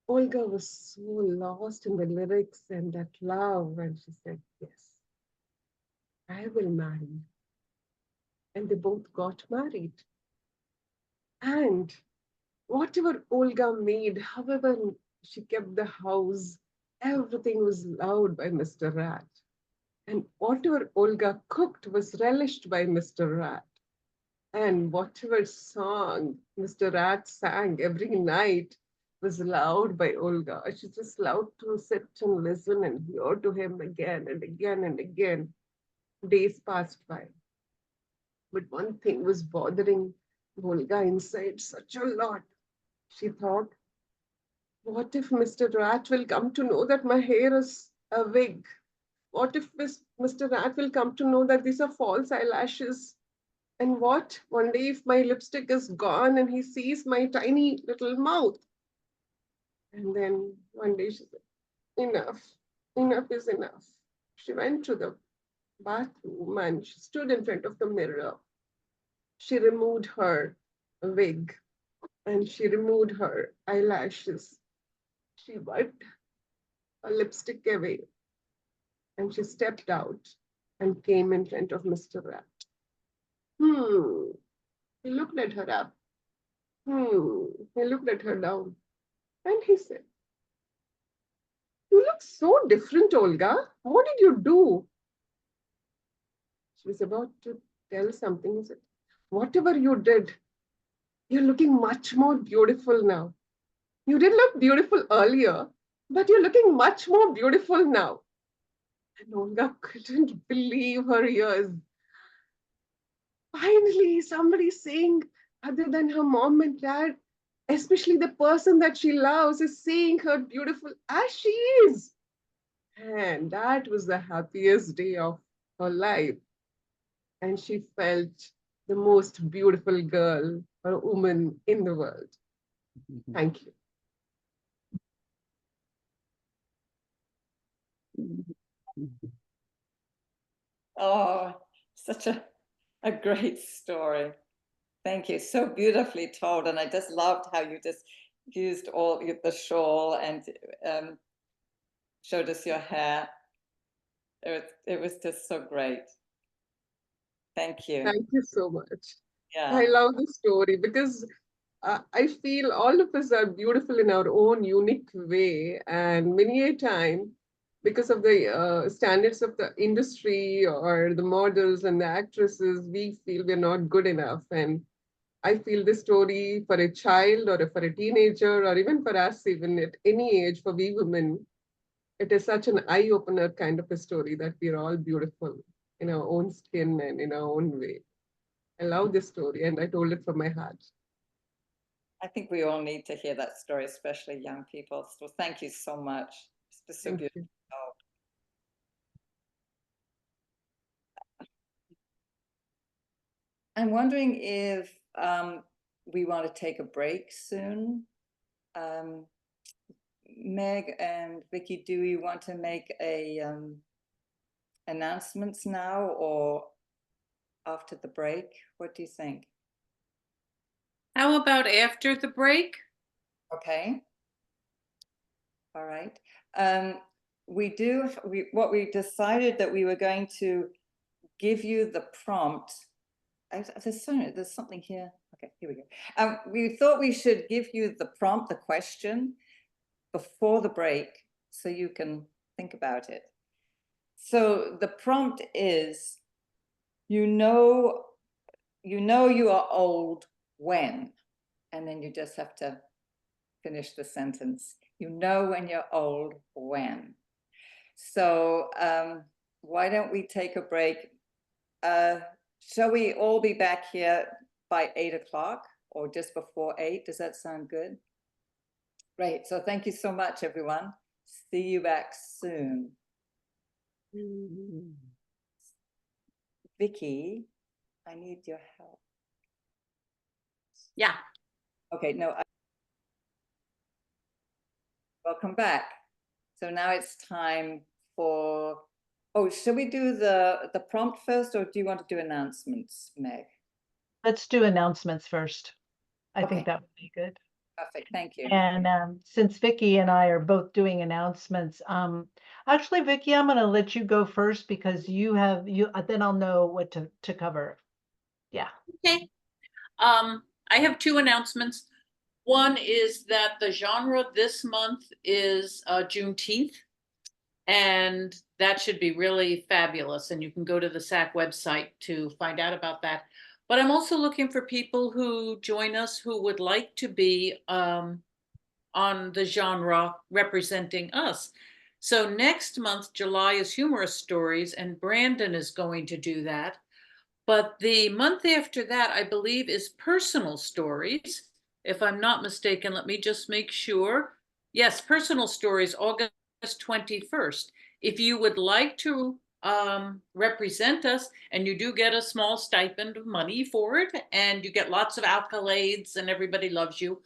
Olga was so lost in the lyrics and that love, and she said, yes, I will marry you. And they both got married. And whatever Olga made, however she kept the house, everything was loved by Mr. Rat. And whatever Olga cooked was relished by Mr. Rat. And whatever song Mr. Rat sang every night was loved by Olga. She just loved to sit and listen and hear to him again and again and again. Days passed by. But one thing was bothering Olga inside such a lot. She thought, what if Mr. Rat will come to know that my hair is a wig? What if Mr. Rat will come to know that these are false eyelashes? And what one day if my lipstick is gone and he sees my tiny little mouth? And then one day she said, enough, enough is enough. She went to the bathroom and she stood in front of the mirror. She removed her wig and she removed her eyelashes. She wiped her lipstick away and she stepped out and came in front of Mr. Rat. He looked at her up. He looked at her down. And he said, you look so different, Olga. What did you do? She was about to tell something. He said, whatever you did, you're looking much more beautiful now. You did look beautiful earlier, but you're looking much more beautiful now. And Olga couldn't believe her ears. Finally, somebody saying, other than her mom and dad, especially the person that she loves, is seeing her beautiful as she is. And that was the happiest day of her life. And she felt the most beautiful girl or woman in the world. Thank you. Oh, such a great story. Thank you. So beautifully told. And I just loved how you just used all the shawl and showed us your hair. It was just so great. Thank you. Thank you so much. Yeah. I love the story because I feel all of us are beautiful in our own unique way. And many a time, because of the standards of the industry or the models and the actresses, we feel we're not good enough. And I feel this story for a child or for a teenager or even for us, even at any age, for we women, it is such an eye-opener kind of a story that we're all beautiful in our own skin and in our own way. I love this story and I told it from my heart. I think we all need to hear that story, especially young people. So thank you so much. It's just so beautiful. I'm wondering if we want to take a break soon. Meg and Vicky, do you want to make a announcements now or after the break? What do you think? How about after the break? Okay. All right. What we decided that we were going to give you the prompt. There's something here. Okay, here we go. We thought we should give you the prompt, the question, before the break, so you can think about it. So the prompt is, you know you are old when, and then you just have to finish the sentence. You know when you're old when. So why don't we take a break? Shall we all be back here by 8 o'clock or just before 8? Does that sound good? Great. So thank you so much, everyone. See you back soon. Vicky, I need your help. Yeah. Okay, no. Welcome back. So now it's time for, should we do the prompt first, or do you want to do announcements, Meg? Let's do announcements first. I Okay. think that would be good. Perfect, thank you. And since Vicky and I are both doing announcements, actually, Vicky, I'm going to let you go first because then I'll know what to cover. Yeah. Okay. I have two announcements. One is that the genre this month is Juneteenth, and that should be really fabulous. And you can go to the SAC website to find out about that. But I'm also looking for people who join us who would like to be on the genre representing us. So next month, July, is humorous stories, and Brandon is going to do that. But the month after that, I believe, is personal stories. If I'm not mistaken, let me just make sure. Yes, personal stories, August 21st. If you would like to represent us, and you do get a small stipend of money for it, and you get lots of accolades and everybody loves you,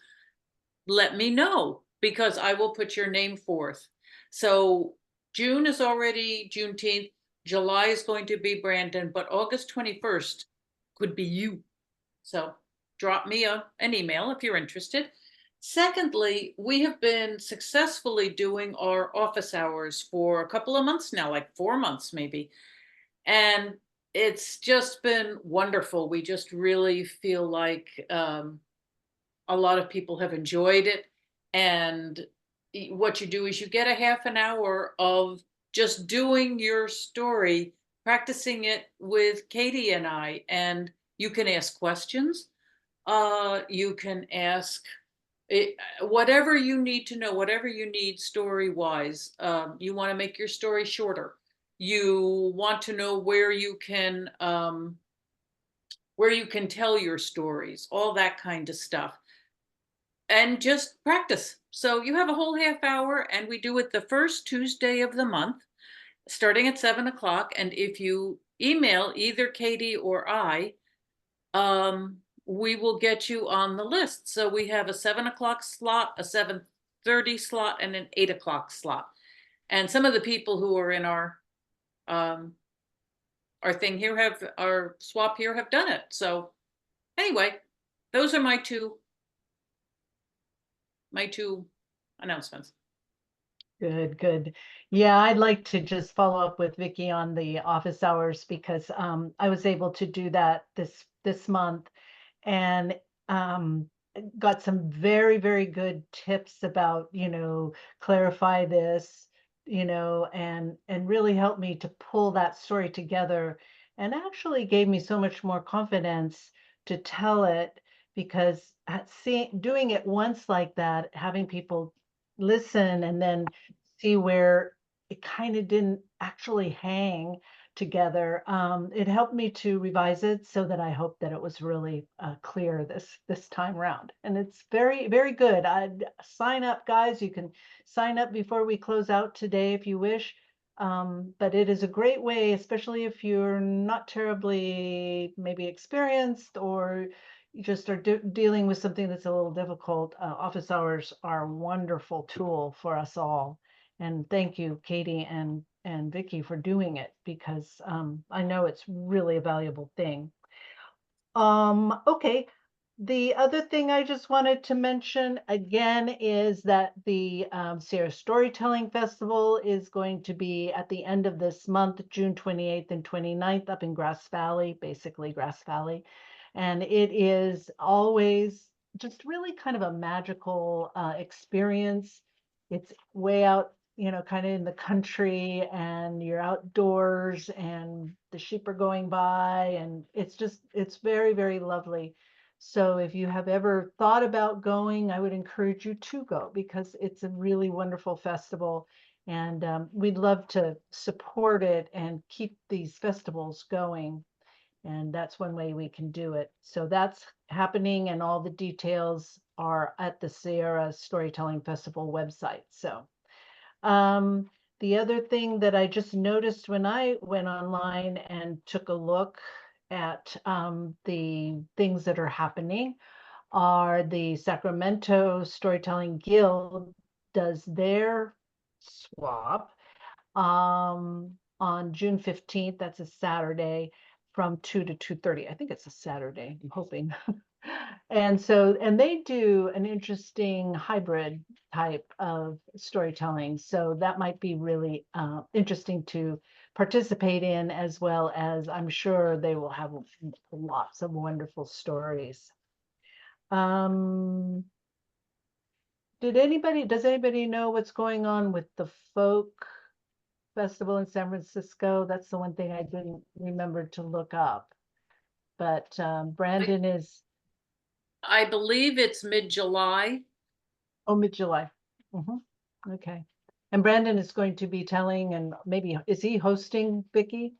let me know, because I will put your name forth. So June is already Juneteenth. July is going to be Brandon, but August 21st could be you. So drop me an email if you're interested. Secondly, we have been successfully doing our office hours for a couple of months now, like 4 months maybe. And it's just been wonderful. We just really feel like a lot of people have enjoyed it. And what you do is you get a half an hour of just doing your story, practicing it with Katie and I, and you can ask questions. You can ask whatever you need to know, whatever you need story wise. You want to make your story shorter. You want to know where you can tell your stories, all that kind of stuff, and just practice. So you have a whole half hour, and we do it the first Tuesday of the month, starting at 7 o'clock. And if you email either Katie or I, we will get you on the list. So we have a 7 o'clock slot, a 7:30 slot, and an 8 o'clock slot. And some of the people who are in our thing here our swap here have done it. So anyway, those are my two announcements. Good, good. Yeah, I'd like to just follow up with Vicky on the office hours because I was able to do that this month, and got some very, very good tips about, clarify this, and really helped me to pull that story together, and actually gave me so much more confidence to tell it, because doing it once like that, having people listen and then see where it kind of didn't actually hang together. It helped me to revise it so that I hope that it was really clear this time around. And it's very, very good. I'd sign up, guys. You can sign up before we close out today if you wish. But it is a great way, especially if you're not terribly maybe experienced, or you just are dealing with something that's a little difficult. Office hours are a wonderful tool for us all. And thank you, Katie and Vicky, for doing it, because I know it's really a valuable thing. Okay. The other thing I just wanted to mention again is that the Sierra Storytelling Festival is going to be at the end of this month, June 28th and 29th, up in Grass Valley, basically Grass Valley. And it is always just really kind of a magical experience. It's way out, kind of in the country, and you're outdoors and the sheep are going by, and it's very, very lovely. So if you have ever thought about going, I would encourage you to go, because it's a really wonderful festival, and we'd love to support it and keep these festivals going. And that's one way we can do it. So that's happening, and all the details are at the Sierra Storytelling Festival website. So the other thing that I just noticed when I went online and took a look at the things that are happening are the Sacramento Storytelling Guild does their swap on June 15th. That's a Saturday, from 2 to 2:30. I think it's a Saturday, I'm hoping. And so, and they do an interesting hybrid type of storytelling. So that might be really interesting to participate in, as well as I'm sure they will have lots of wonderful stories. Does anybody know what's going on with the folk festival in San Francisco? That's the one thing I didn't remember to look up. But Brandon is, I believe it's mid-July. oh, mid-July. Okay. And Brandon is going to be telling, and maybe, is he hosting, Vicky?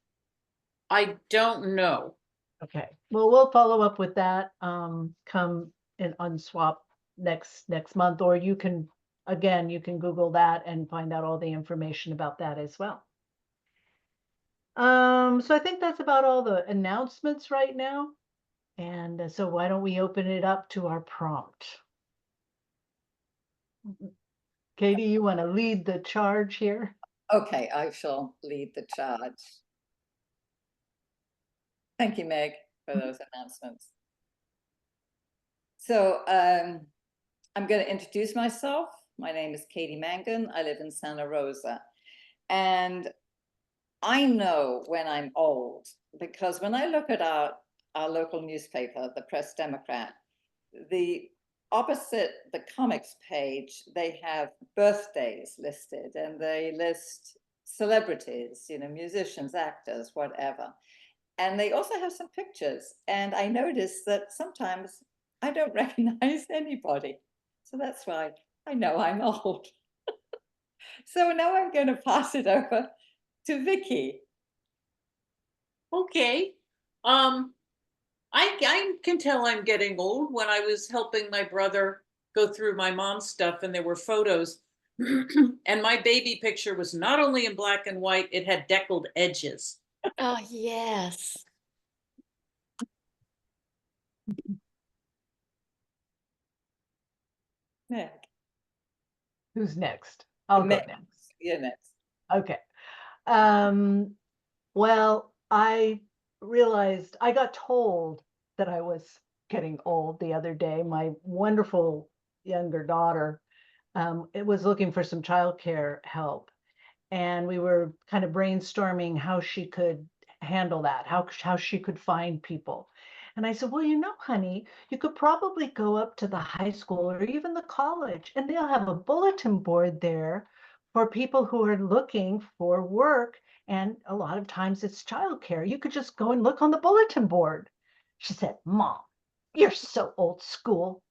I don't know. Okay, well, we'll follow up with that, come in on swap next month, or you can, again, you can Google that and find out all the information about that as well. So I think that's about all the announcements right now. And so why don't we open it up to our prompt? Katie, you want to lead the charge here? Okay, I shall lead the charge. Thank you, Meg, for those announcements. So I'm going to introduce myself. My name is Katie Mangan. I live in Santa Rosa. And I know when I'm old, because when I look at our local newspaper, the Press Democrat, the opposite the comics page, they have birthdays listed, and they list celebrities, you know, musicians, actors, whatever. And they also have some pictures. And I noticed that sometimes I don't recognize anybody. So that's why I know I'm old. So now I'm going to pass it over to Vicky. Okay. I can tell I'm getting old. When I was helping my brother go through my mom's stuff, and there were photos, and my baby picture was not only in black and white, it had deckled edges. Oh, yes. Meg. Who's next? I'll go Meg, next. you're next. Okay. Well, I realized I got told that I was getting old the other day. My wonderful younger daughter it was looking for some childcare help, and we were kind of brainstorming how she could handle that, how she could find people. And I said, well, you know, honey, you could probably go up to the high school or even the college, and they'll have a bulletin board there for people who are looking for work. And a lot of times it's childcare. You could just go and look on the bulletin board. She said, Mom, you're so old school.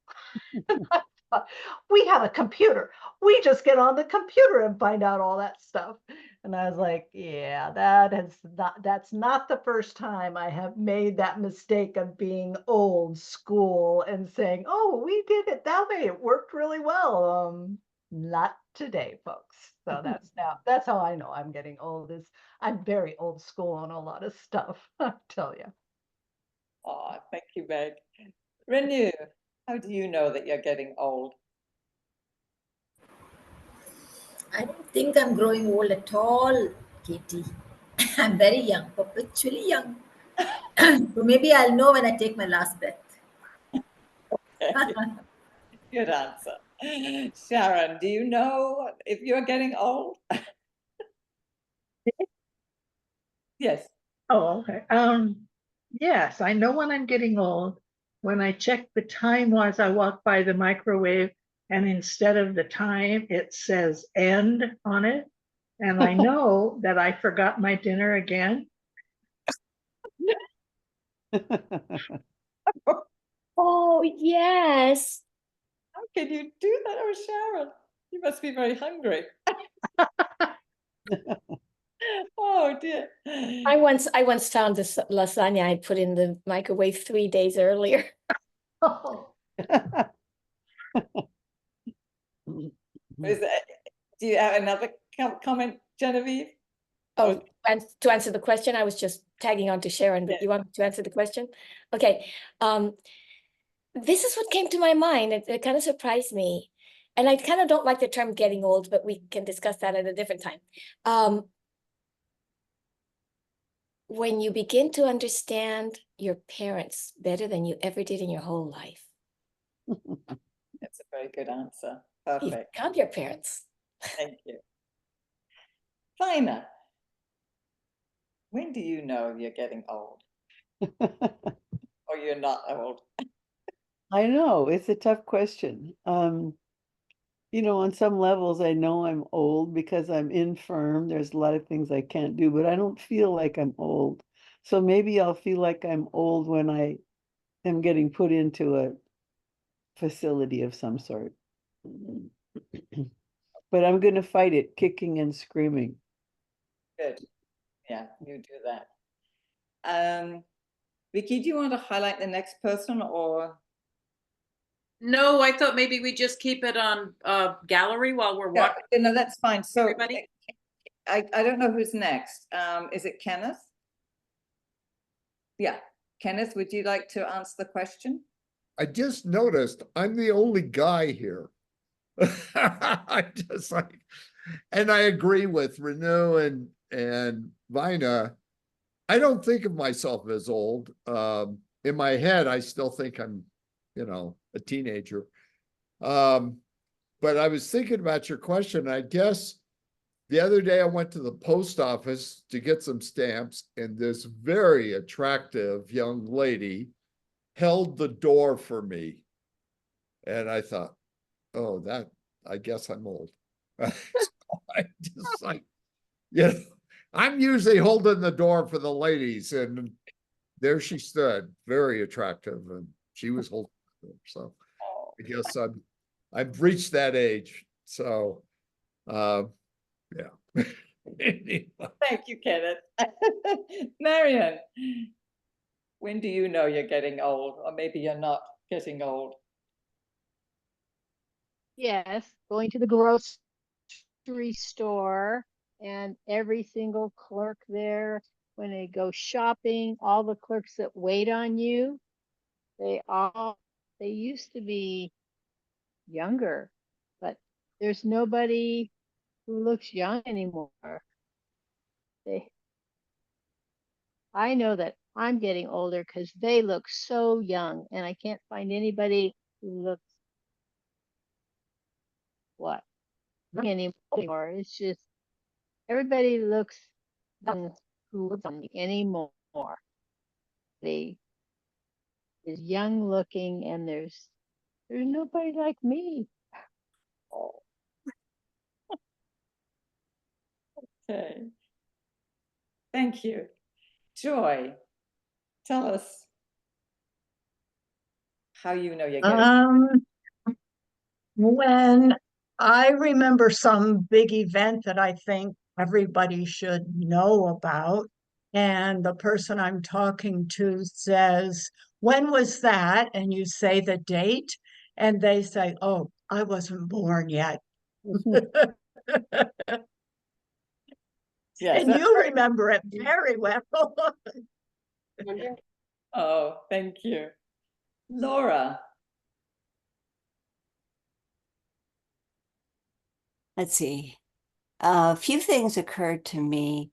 We have a computer. We just get on the computer and find out all that stuff. And I was like, yeah, that's not the first time I have made that mistake of being old school and saying, oh, we did it that way. It worked really well. Not today, folks. So that's how I know I'm getting old, is I'm very old school on a lot of stuff, I tell you. Oh, thank you, Meg. Renew, how do you know that you're getting old? I don't think I'm growing old at all, Katie. I'm very young, perpetually young. So maybe I'll know when I take my last breath. Good answer. Sharon, do you know if you're getting old? Yes. Oh, okay. Yes, I know when I'm getting old. When I check the time as I walk by the microwave, and instead of the time, it says end on it. And I know that I forgot my dinner again. Oh, yes. How can you do that? Oh, Sharon, you must be very hungry. Oh dear. I once found this lasagna I put in the microwave 3 days earlier. Oh. Do you have another comment, Genevieve? Oh, and to answer the question, I was just tagging on to Sharon, but you want to answer the question? Okay. This is what came to my mind. It kind of surprised me. And I kind of don't like the term getting old, but we can discuss that at a different time. when you begin to understand your parents better than you ever did in your whole life. That's a very good answer. You Perfect. become your parents. Thank you. China, when do you know you're getting old or you're not old? I know, it's a tough question. You know, on some levels, I know I'm old because I'm infirm. There's a lot of things I can't do, but I don't feel like I'm old. So maybe I'll feel like I'm old when I am getting put into a facility of some sort. But I'm going to fight it, kicking and screaming. Good. Yeah, you do that. Vicky, do you want to highlight the next person or? No, I thought maybe we just keep it on gallery while we're Yeah, watching. no, that's fine. So Everybody? I don't know who's next. Is it Kenneth? Yeah, Kenneth, would you like to answer the question? I just noticed I'm the only guy here. I just like, and I agree with Renew and Vina. I don't think of myself as old. In my head, I still think I'm, you know, a teenager. But I was thinking about your question. I guess the other day I went to the post office to get some stamps, and this very attractive young lady held the door for me. And I thought, oh, that, I guess I'm old. So I just like, you know, I'm usually holding the door for the ladies, and there she stood, very attractive, and she was holding the door. So I guess I've reached that age. So yeah. Anyway. Thank you, Kenneth. Marion, when do you know you're getting old, or maybe you're not getting old? Yes, going to the grocery store and every single clerk there, when they go shopping, all the clerks that wait on you, they used to be younger, but there's nobody who looks young anymore. I know that I'm getting older because they look so young, and I can't find anybody who looks what anymore. It's just everybody looks young who looks young anymore. They is young looking, and there's nobody like me. Okay. Thank you. Joy, tell us how you know you're getting When I remember some big event that I think everybody should know about, and the person I'm talking to says, "When was that?" And you say the date, and they say, "Oh, I wasn't born yet." Yes, And you remember it very well. oh, thank you. Laura. Let's see. A few things occurred to me.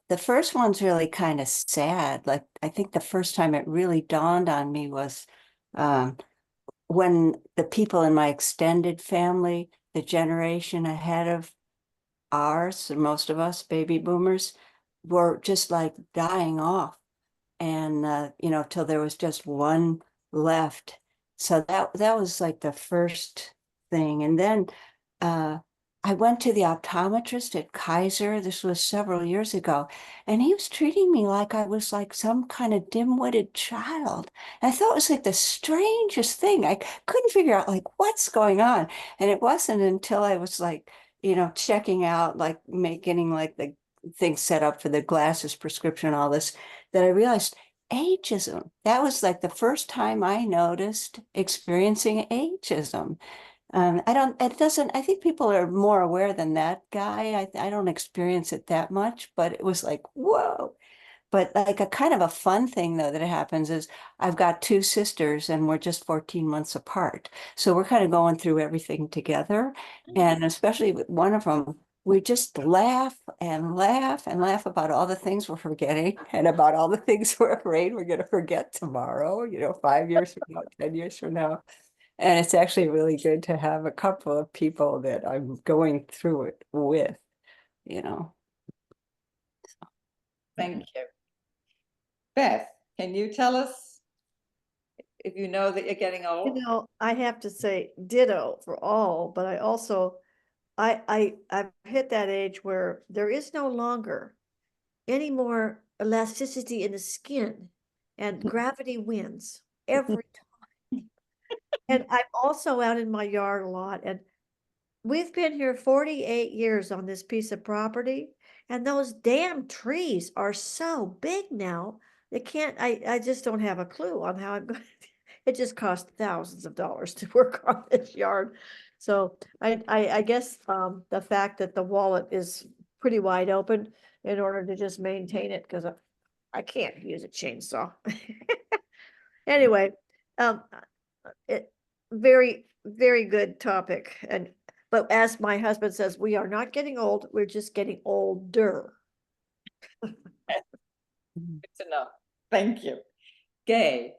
The first one's really kind of sad. Like, I think the first time it really dawned on me was when the people in my extended family, the generation ahead of ours, and most of us baby boomers, were just like dying off. And, you know, till there was just one left. So that was like the first thing. And then I went to the optometrist at Kaiser. This was several years ago, and he was treating me like I was like some kind of dim-witted child. And I thought it was like the strangest thing. I couldn't figure out like what's going on. And it wasn't until I was like, you know, checking out, like getting like the things set up for the glasses prescription, all this, that I realized ageism. That was like the first time I noticed experiencing ageism. I think people are more aware than that guy. I don't experience it that much, but it was like, whoa. But like a kind of a fun thing though that happens is I've got two sisters and we're just 14 months apart. So we're kind of going through everything together. And especially with one of them, we just laugh and laugh and laugh about all the things we're forgetting and about all the things we're afraid we're going to forget tomorrow, 5 years from now, 10 years from now. And it's actually really good to have a couple of people that I'm going through it with, Thank you. Beth, can you tell us if you know that you're getting old? I have to say ditto for all, but I also, I've hit that age where there is no longer any more elasticity in the skin and gravity wins every time. And I'm also out in my yard a lot, and we've been here 48 years on this piece of property, and those damn trees are so big now. I just don't have a clue on how I'm going to, it just costs thousands of dollars to work on this yard. So I guess the fact that the wallet is pretty wide open in order to just maintain it, because I can't use a chainsaw. Anyway, it very, very good topic. But as my husband says, we are not getting old, we're just getting older. Good to know. Thank you. Gay.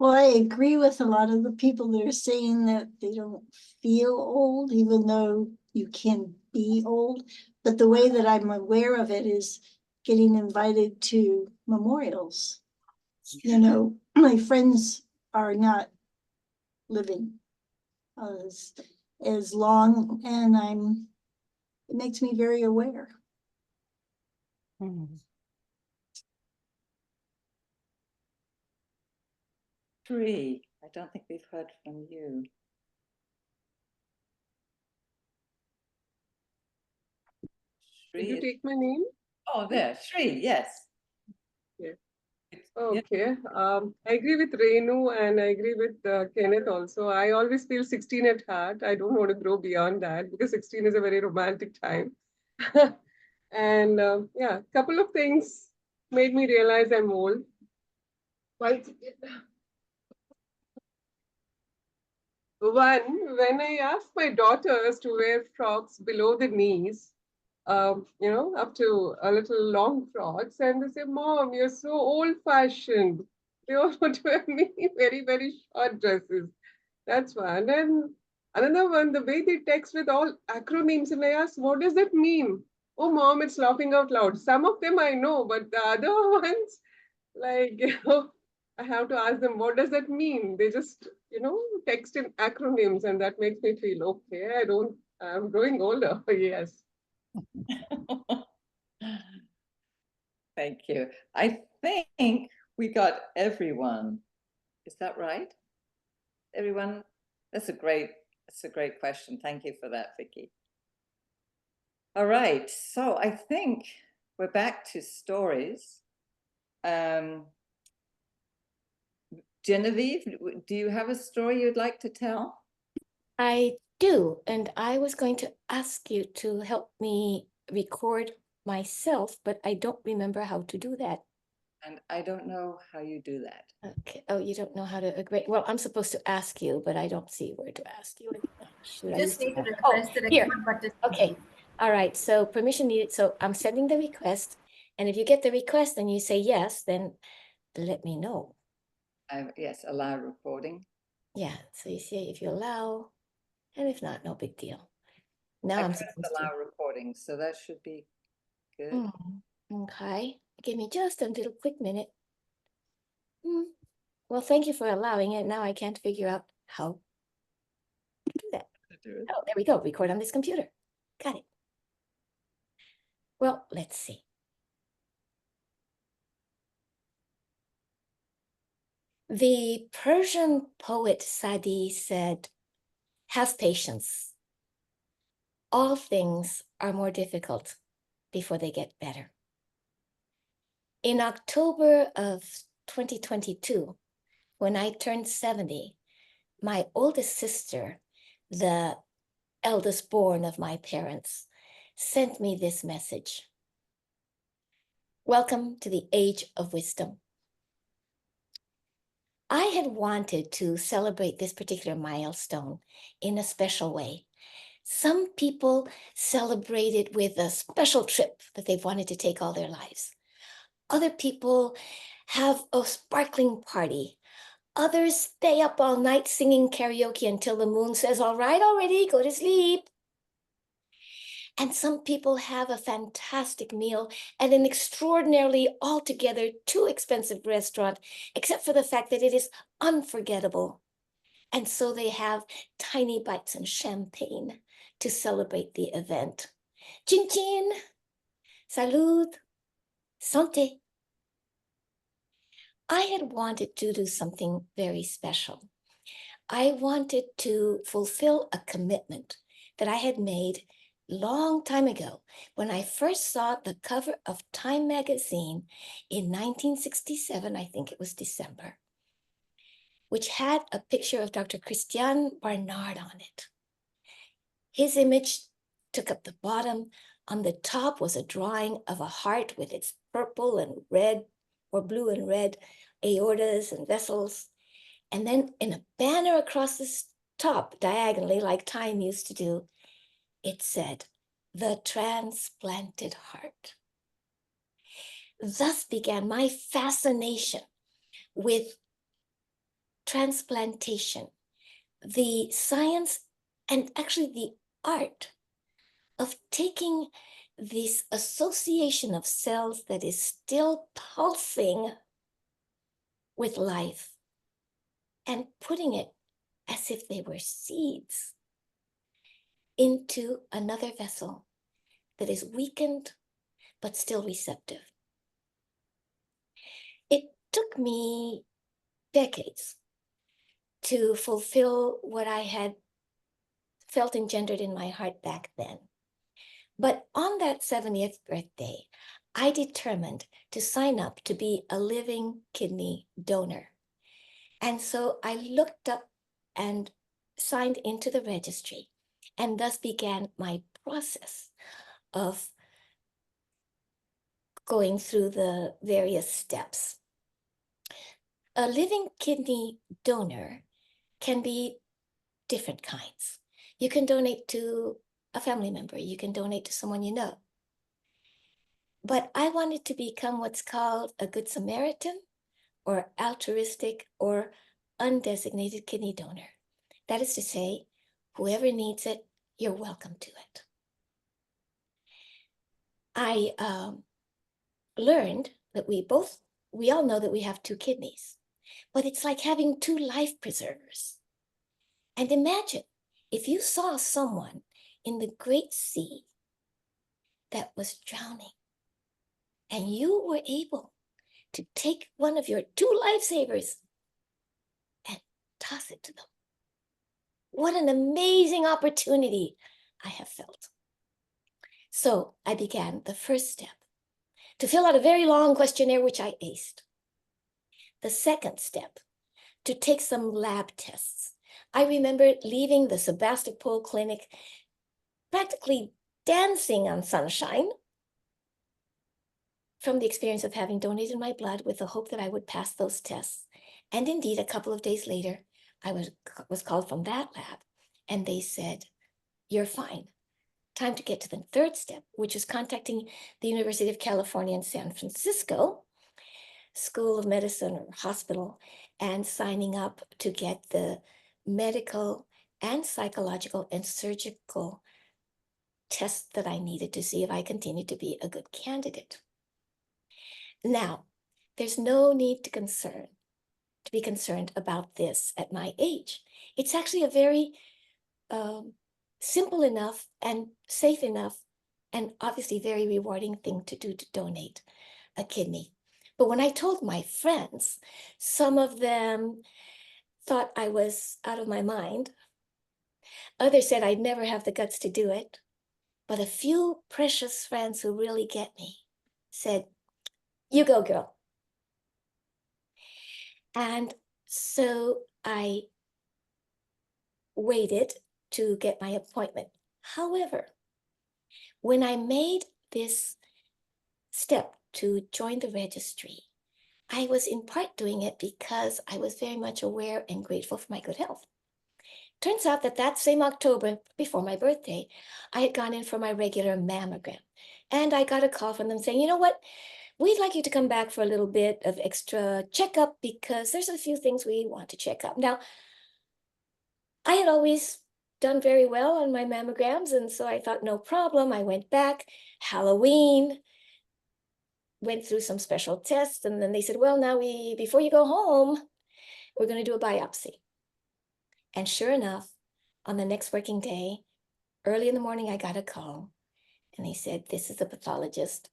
Well, I agree with a lot of the people that are saying that they don't feel old, even though you can be old. But the way that I'm aware of it is getting invited to memorials. My friends are not living as long, and it makes me very aware. Sri, I don't think we've heard from you. Did you take my name? Oh, there, Sri, yes. Yeah. Okay. I agree with Renu and I agree with Kenneth also. I always feel 16 at heart. I don't want to grow beyond that because 16 is a very romantic time. And yeah, a couple of things made me realize I'm old. One, when I asked my daughters to wear frocks below the knees, up to a little long frocks, and they say, "Mom, you're so old-fashioned. They all want to wear me very, very short dresses." That's one. And another one, the way they text with all acronyms, and I ask, "What does that mean?" "Oh, Mom, it's laughing out loud." Some of them I know, but the other ones, like, I have to ask them, what does that mean? They just, text in acronyms, and that makes me feel, okay, I'm growing older. Yes. Thank you. I think we got everyone. Is that right? Everyone? That's a great question. Thank you for that, Vicky. All right, so I think we're back to stories. Genevieve, do you have a story you'd like to tell? I do, and I was going to ask you to help me record myself, but I don't remember how to do that. And I don't know how you do that. Okay. Oh, you don't know how to agree. Well, I'm supposed to ask you, but I don't see where to ask you. Should I Just use need to that? press the here. record button. Okay. All right. So permission needed. So I'm sending the request. And if you get the request and you say yes, then let me know. Yes, allow recording. Yeah. So you see if you allow, and if not, no big deal. Now I'm supposed allow to recording, so that should be good. Okay. Give me just a little quick minute. Well, thank you for allowing it. Now I can't figure out how to do that. Oh, there we go. Record on this computer. Got it. Well, let's see. The Persian poet Sadi said, "Have patience. All things are more difficult before they get better." In October of 2022, when I turned 70, my oldest sister, the eldest born of my parents, sent me this message. "Welcome to the age of wisdom." I had wanted to celebrate this particular milestone in a special way, Some people celebrate it with a special trip that they've wanted to take all their lives. Other people have a sparkling party. Others stay up all night singing karaoke until the moon says, all right, already, go to sleep. And some people have a fantastic meal at an extraordinarily altogether too expensive restaurant, except for the fact that it is unforgettable. And so they have tiny bites and champagne to celebrate the event. Chin chin, salud, santé. I had wanted to do something very special. I wanted to fulfill a commitment that I had made long time ago when I first saw the cover of Time magazine in 1967, I think it was December, which had a picture of Dr. Christian Barnard on it. His image took up the bottom. On the top was a drawing of a heart with its purple and red or blue and red aortas and vessels. And then in a banner across the top, diagonally, like Time used to do, it said, "The transplanted heart." Thus began my fascination with transplantation, the science and actually the art of taking this association of cells that is still pulsing with life and putting it as if they were seeds into another vessel that is weakened but still receptive. It took me decades to fulfill what I had felt engendered in my heart back then. But on that 70th birthday, I determined to sign up to be a living kidney donor. And so I looked up and signed into the registry, and thus began my process of going through the various steps. A living kidney donor can be different kinds. You can donate to a family member, you can donate to someone you know. But I wanted to become what's called a Good Samaritan or altruistic or undesignated kidney donor. That is to say, whoever needs it, you're welcome to it. I learned that we all know that we have two kidneys, but it's like having two life preservers. And imagine if you saw someone in the great sea that was drowning, and you were able to take one of your two lifesavers and toss it to them. What an amazing opportunity I have felt. So I began the first step, to fill out a very long questionnaire, which I aced. The second step, to take some lab tests. I remember leaving the Sebastopol clinic practically dancing on sunshine from the experience of having donated my blood with the hope that I would pass those tests. And indeed, a couple of days later, I was called from that lab, and they said, "You're fine. Time to get to the third step," which is contacting the University of California in San Francisco School of Medicine or hospital and signing up to get the medical and psychological and surgical tests that I needed to see if I continued to be a good candidate. Now, there's no need to be concerned about this at my age. It's actually a very simple enough and safe enough and obviously very rewarding thing to do, to donate a kidney. But when I told my friends, some of them thought I was out of my mind. Others said I'd never have the guts to do it. But a few precious friends who really get me said, "You go, girl." And so I waited to get my appointment. However, when I made this step to join the registry, I was in part doing it because I was very much aware and grateful for my good health. turns out that that same October, before my birthday, I had gone in for my regular mammogram. And I got a call from them saying, you know what? We'd like you to come back for a little bit of extra checkup because there's a few things we want to check up. Now, I had always done very well on my mammograms, and so I thought, no problem. I went back, Halloween, went through some special tests, and then they said, well, now before you go home, we're going to do a biopsy. And sure enough, on the next working day, early in the morning, I got a call, and they said, this is the pathologist.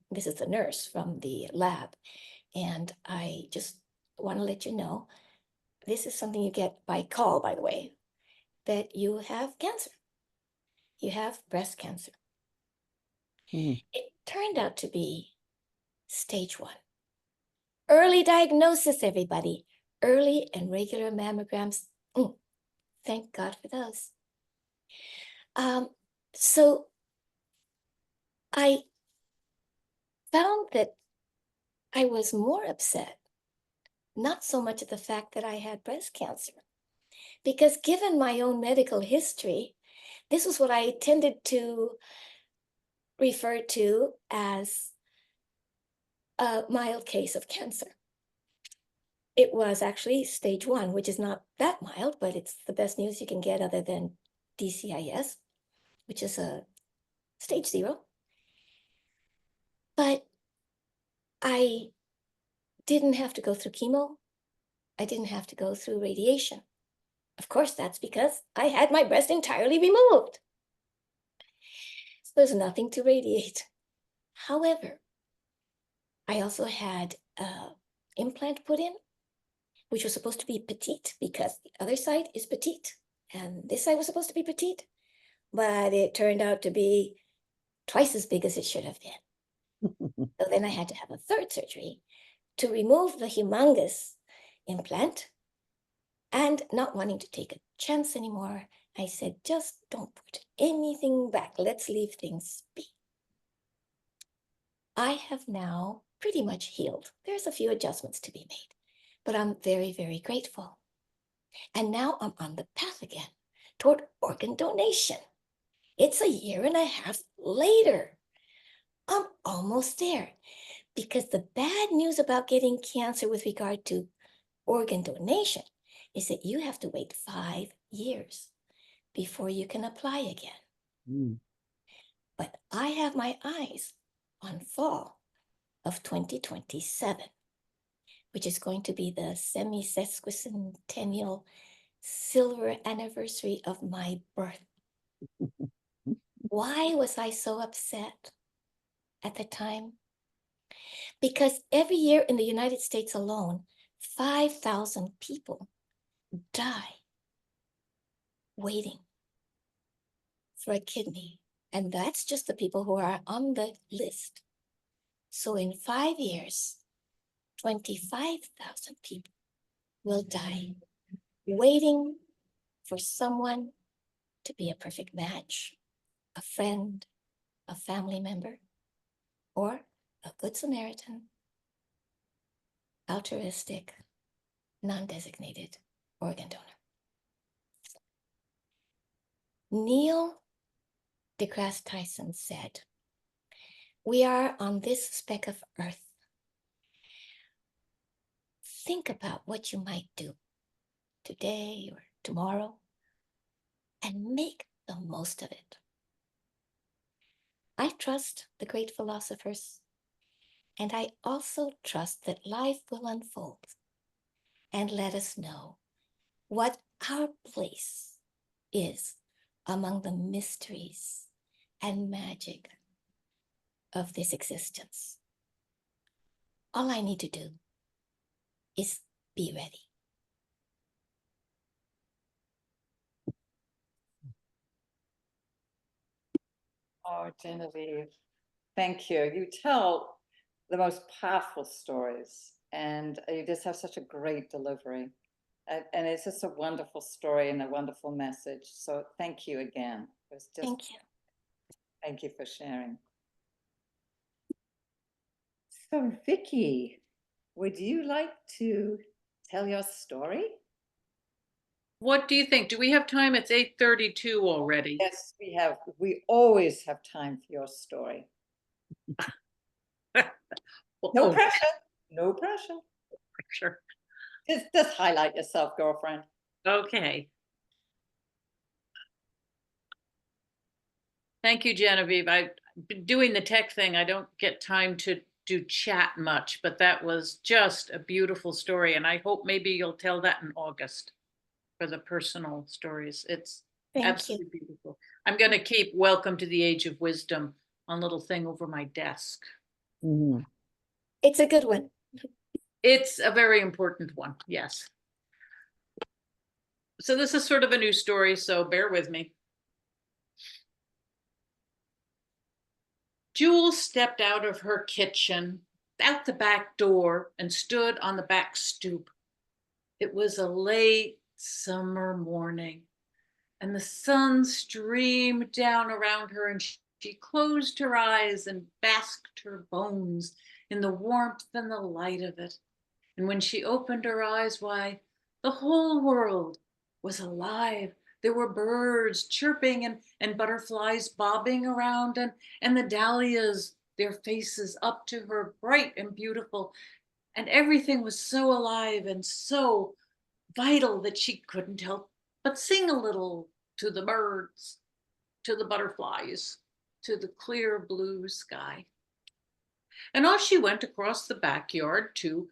This is the nurse from the lab. And I just want to let you know, this is something you get by call, by the way, that you have cancer. You have breast cancer. It turned out to be stage 1. Early diagnosis, everybody. Early and regular mammograms. Thank God for those. So I found that I was more upset, not so much at the fact that I had breast cancer, because given my own medical history, this was what I tended to refer to as a mild case of cancer. It was actually stage 1, which is not that mild, but it's the best news you can get other than DCIS, which is a stage 0. But I didn't have to go through chemo. I didn't have to go through radiation. Of course, that's because I had my breast entirely removed. So there's nothing to radiate. However, I also had an implant put in, which was supposed to be petite because the other side is petite. And this side was supposed to be petite, but it turned out to be twice as big as it should have been. So then I had to have a third surgery to remove the humongous implant. And not wanting to take a chance anymore, I said, just don't put anything back. Let's leave things be. I have now pretty much healed. There's a few adjustments to be made, but I'm very, very grateful. And now I'm on the path again toward organ donation. It's 1.5 years later. I'm almost there, because the bad news about getting cancer with regard to organ donation is that you have to wait 5 years before you can apply again. But I have my eyes on fall of 2027, which is going to be the semi-sesquicentennial silver anniversary of my birth. Why was I so upset at the time? Because every year in the United States alone, 5,000 people die waiting for a kidney. And that's just the people who are on the list. So in 5 years, 25,000 people will die waiting for someone to be a perfect match, a friend, a family member, or a good Samaritan, altruistic, non-designated organ donor. Neil deGrasse Tyson said, we are on this speck of earth. Think about what you might do today or tomorrow and make the most of it. I trust the great philosophers, and I also trust that life will unfold and let us know what our place is among the mysteries and magic of this existence. All I need to do is be ready. Oh, Genevieve, thank you. You tell the most powerful stories, and you just have such a great delivery. And it's just a wonderful story and a wonderful message. So thank you again. It was just, Thank you. Thank you for sharing. So Vicky, would you like to tell your story? What do you think? Do we have time? It's 8:32 already. Yes, we have. We always have time for your story. Well, No oh, pressure. No pressure. sure. Just highlight yourself, girlfriend. Okay. Thank you, Genevieve. I've been doing the tech thing. I don't get time to do chat much, but that was just a beautiful story. And I hope maybe you'll tell that in August for the personal stories. It's Thank you. absolutely beautiful. I'm going to keep Welcome to the Age of Wisdom on a little thing over my desk. Mhm. It's a good one. It's a very important one. Yes. So this is sort of a new story, so bear with me. Jules stepped out of her kitchen, out the back door, and stood on the back stoop. It was a late summer morning, and the sun streamed down around her, and she closed her eyes and basked her bones in the warmth and the light of it. And when she opened her eyes, why, the whole world was alive. There were birds chirping and butterflies bobbing around, and the dahlias, their faces up to her, bright and beautiful. And everything was so alive and so vital that she couldn't help but sing a little to the birds, to the butterflies, to the clear blue sky. And off she went across the backyard to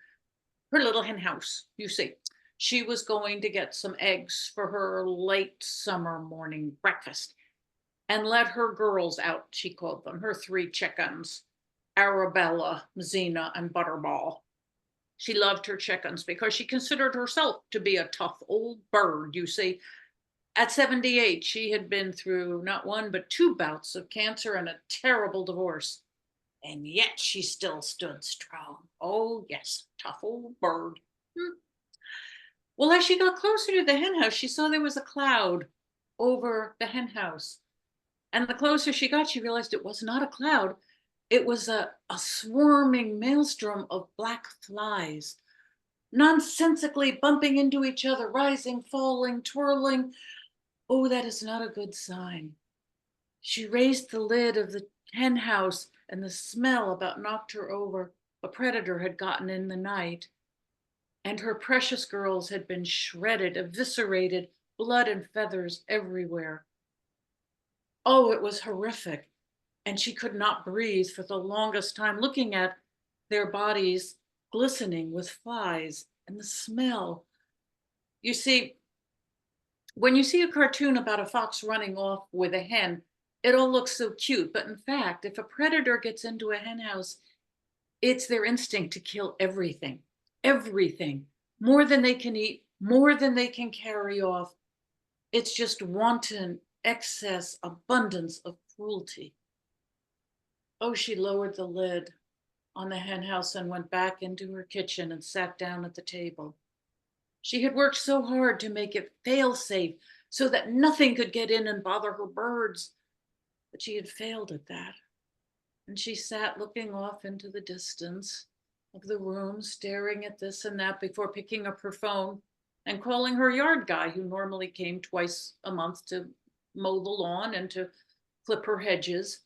her little hen house. You see, she was going to get some eggs for her late summer morning breakfast and let her girls out, she called them, her 3 chickens, Arabella, Zena, and Butterball. She loved her chickens because she considered herself to be a tough old bird. You see, at 78, she had been through not 1, but 2 bouts of cancer and a terrible divorce. And yet she still stood strong. Oh, yes, tough old bird. Well, as she got closer to the hen house, she saw there was a cloud over the hen house. And the closer she got, she realized it was not a cloud. It was a swarming maelstrom of black flies, nonsensically bumping into each other, rising, falling, twirling. Oh, that is not a good sign. She raised the lid of the hen house, and the smell about knocked her over. A predator had gotten in the night, and her precious girls had been shredded, eviscerated, blood and feathers everywhere. Oh, it was horrific. And she could not breathe for the longest time, looking at their bodies glistening with flies and the smell. You see, when you see a cartoon about a fox running off with a hen, it all looks so cute. But in fact, if a predator gets into a hen house, it's their instinct to kill everything, everything, more than they can eat, more than they can carry off. It's just wanton excess, abundance of cruelty. Oh, she lowered the lid on the hen house and went back into her kitchen and sat down at the table. She had worked so hard to make it fail-safe so that nothing could get in and bother her birds, but she had failed at that. And she sat looking off into the distance of the room, staring at this and that before picking up her phone and calling her yard guy, who normally came twice a month to mow the lawn and to clip her hedges.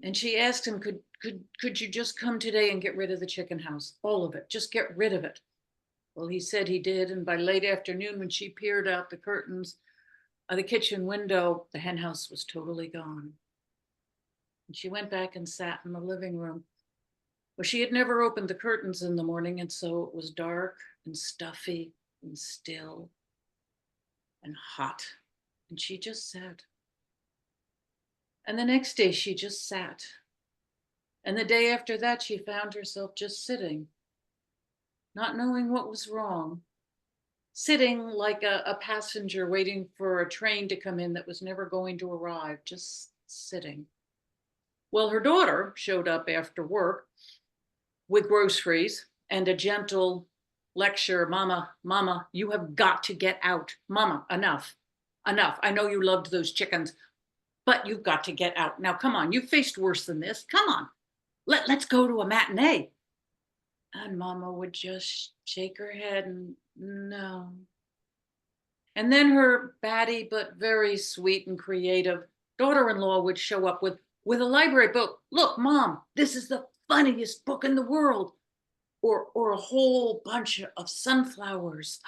And she asked him, could you just come today and get rid of the chicken house? All of it, just get rid of it. Well, he said he did. And by late afternoon, when she peered out the curtains of the kitchen window, the hen house was totally gone. And she went back and sat in the living room. Well, she had never opened the curtains in the morning, and so it was dark and stuffy and still and hot. And she just sat. And the next day she just sat. And the day after that, she found herself just sitting, not knowing what was wrong, sitting like a passenger waiting for a train to come in that was never going to arrive, just sitting. Well, her daughter showed up after work with groceries and a gentle lecture. Mama, you have got to get out. Mama, enough. I know you loved those chickens, but you've got to get out. Now, come on, you've faced worse than this. Come on, let's go to a matinee. And Mama would just shake her head and no. And then her batty but very sweet and creative daughter-in-law would show up with a library book. Look, Mom, this is the funniest book in the world. Or a whole bunch of sunflowers.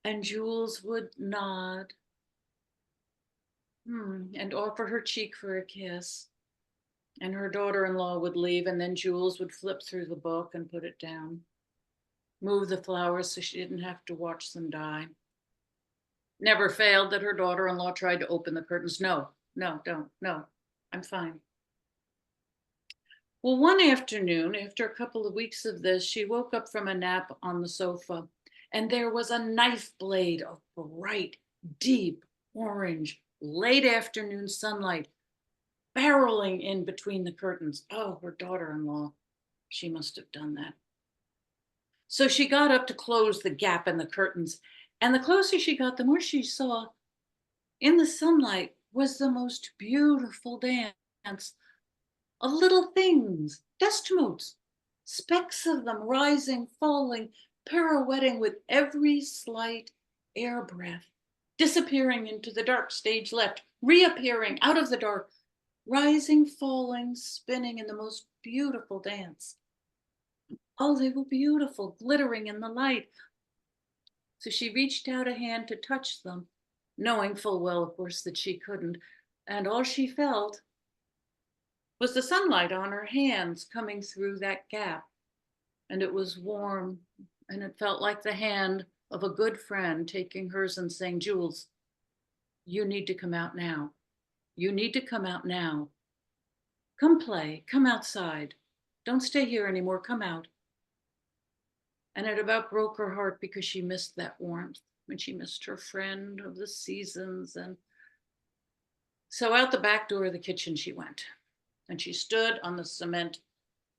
And Jules would nod and offer her cheek for a kiss. And her daughter-in-law would leave, and then Jules would flip through the book and put it down, move the flowers so she didn't have to watch them die. Never failed that her daughter-in-law tried to open the curtains. No, don't, no, I'm fine. Well, one afternoon, after a couple of weeks of this, she woke up from a nap on the sofa, and there was a knife blade of bright, deep orange, late afternoon sunlight barreling in between the curtains. Oh, her daughter-in-law, she must have done that. So she got up to close the gap in the curtains, and the closer she got, the more she saw in the sunlight was the most beautiful dance of little things, dust motes, specks of them rising, falling, pirouetting with every slight air breath, disappearing into the dark stage left, reappearing out of the dark, rising, falling, spinning in the most beautiful dance. Oh, they were beautiful, glittering in the light. So she reached out a hand to touch them, knowing full well, of course, that she couldn't. And all she felt was the sunlight on her hands coming through that gap. And it was warm, and it felt like the hand of a good friend taking hers and saying, Jules, you need to come out now. You need to come out now. Come play, come outside. Don't stay here anymore, come out. And it about broke her heart because she missed that warmth and she missed her friend of the seasons. And so out the back door of the kitchen she went. And she stood on the cement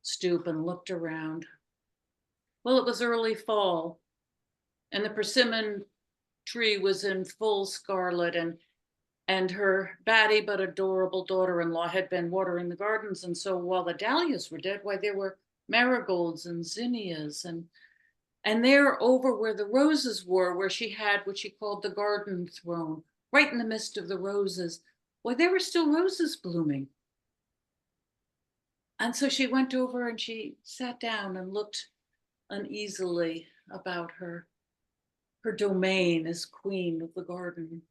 stoop and looked around. Well, it was early fall, and the persimmon tree was in full scarlet, and her batty but adorable daughter-in-law had been watering the gardens. And so while the dahlias were dead, why, there were marigolds and zinnias, and there over where the roses were, where she had what she called the garden throne, right in the midst of the roses, why, there were still roses blooming. And so she went over and she sat down and looked uneasily about her domain as queen of the garden.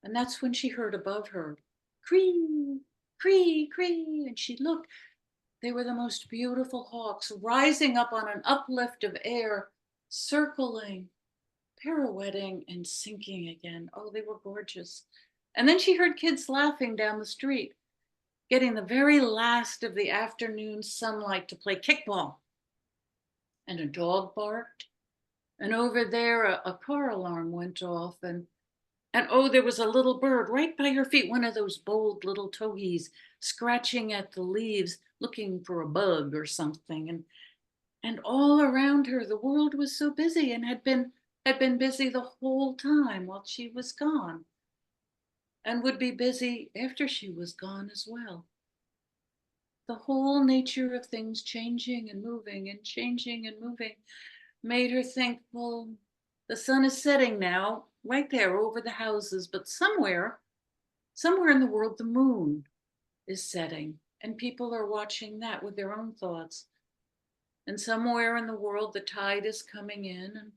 And that's when she heard above her, cree, cree, cree, and she looked. They were the most beautiful hawks rising up on an uplift of air, circling, pirouetting, and sinking again. Oh, they were gorgeous. And then she heard kids laughing down the street, getting the very last of the afternoon sunlight to play kickball. And a dog barked. And over there, a car alarm went off. And oh, there was a little bird right by her feet, one of those bold little towhees, scratching at the leaves, looking for a bug or something. And all around her, the world was so busy and had been busy the whole time while she was gone, and would be busy after she was gone as well. The whole nature of things changing and moving and changing and moving made her think, well, the sun is setting now, right there over the houses, but somewhere in the world, the moon is setting, and people are watching that with their own thoughts. And somewhere in the world, the tide is coming in, and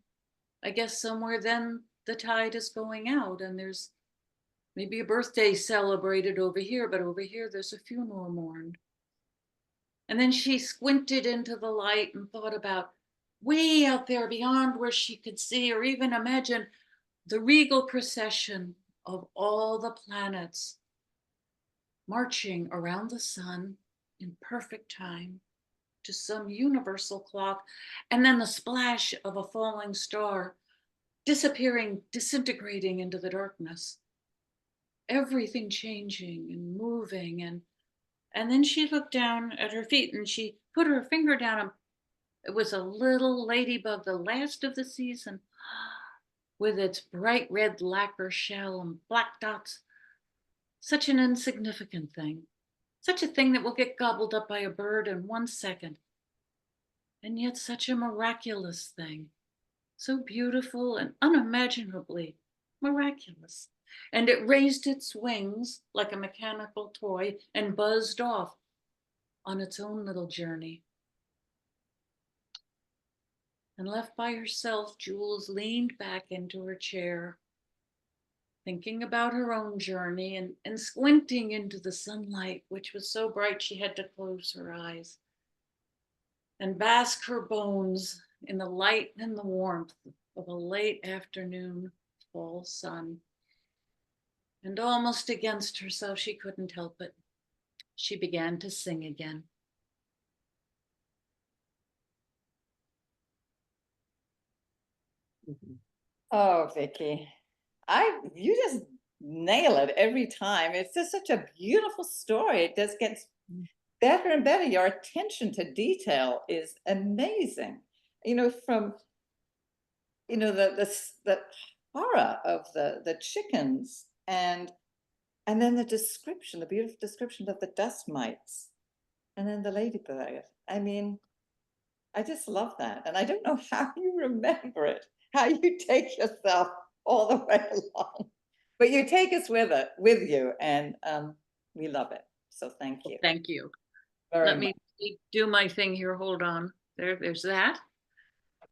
I guess somewhere then the tide is going out, and there's maybe a birthday celebrated over here, but over here there's a funeral mourned. And then she squinted into the light and thought about way out there beyond where she could see or even imagine the regal procession of all the planets marching around the sun in perfect time to some universal clock, and then the splash of a falling star disappearing, disintegrating into the darkness. Everything changing and moving, and then she looked down at her feet and she put her finger down, and it was a little ladybug, the last of the season, with its bright red lacquer shell and black dots. Such an insignificant thing, such a thing that will get gobbled up by a bird in 1 second. And yet such a miraculous thing, so beautiful and unimaginably miraculous. And it raised its wings like a mechanical toy and buzzed off on its own little journey. And left by herself, Jules leaned back into her chair, thinking about her own journey and squinting into the sunlight, which was so bright she had to close her eyes and bask her bones in the light and the warmth of a late afternoon fall sun. And almost against herself, she couldn't help it. She began to sing again. Oh, Vicky, you just nail it every time. It's just such a beautiful story. It just gets better and better. Your attention to detail is amazing. From the horror of the chickens and then the beautiful description of the dust mites, and then the ladybird. I mean, I just love that. And I don't know how you remember it, how you take yourself all the way along. But you take us with you, and we love it. So thank you. Thank you. Very Let much. me do my thing here. Hold on. There's that.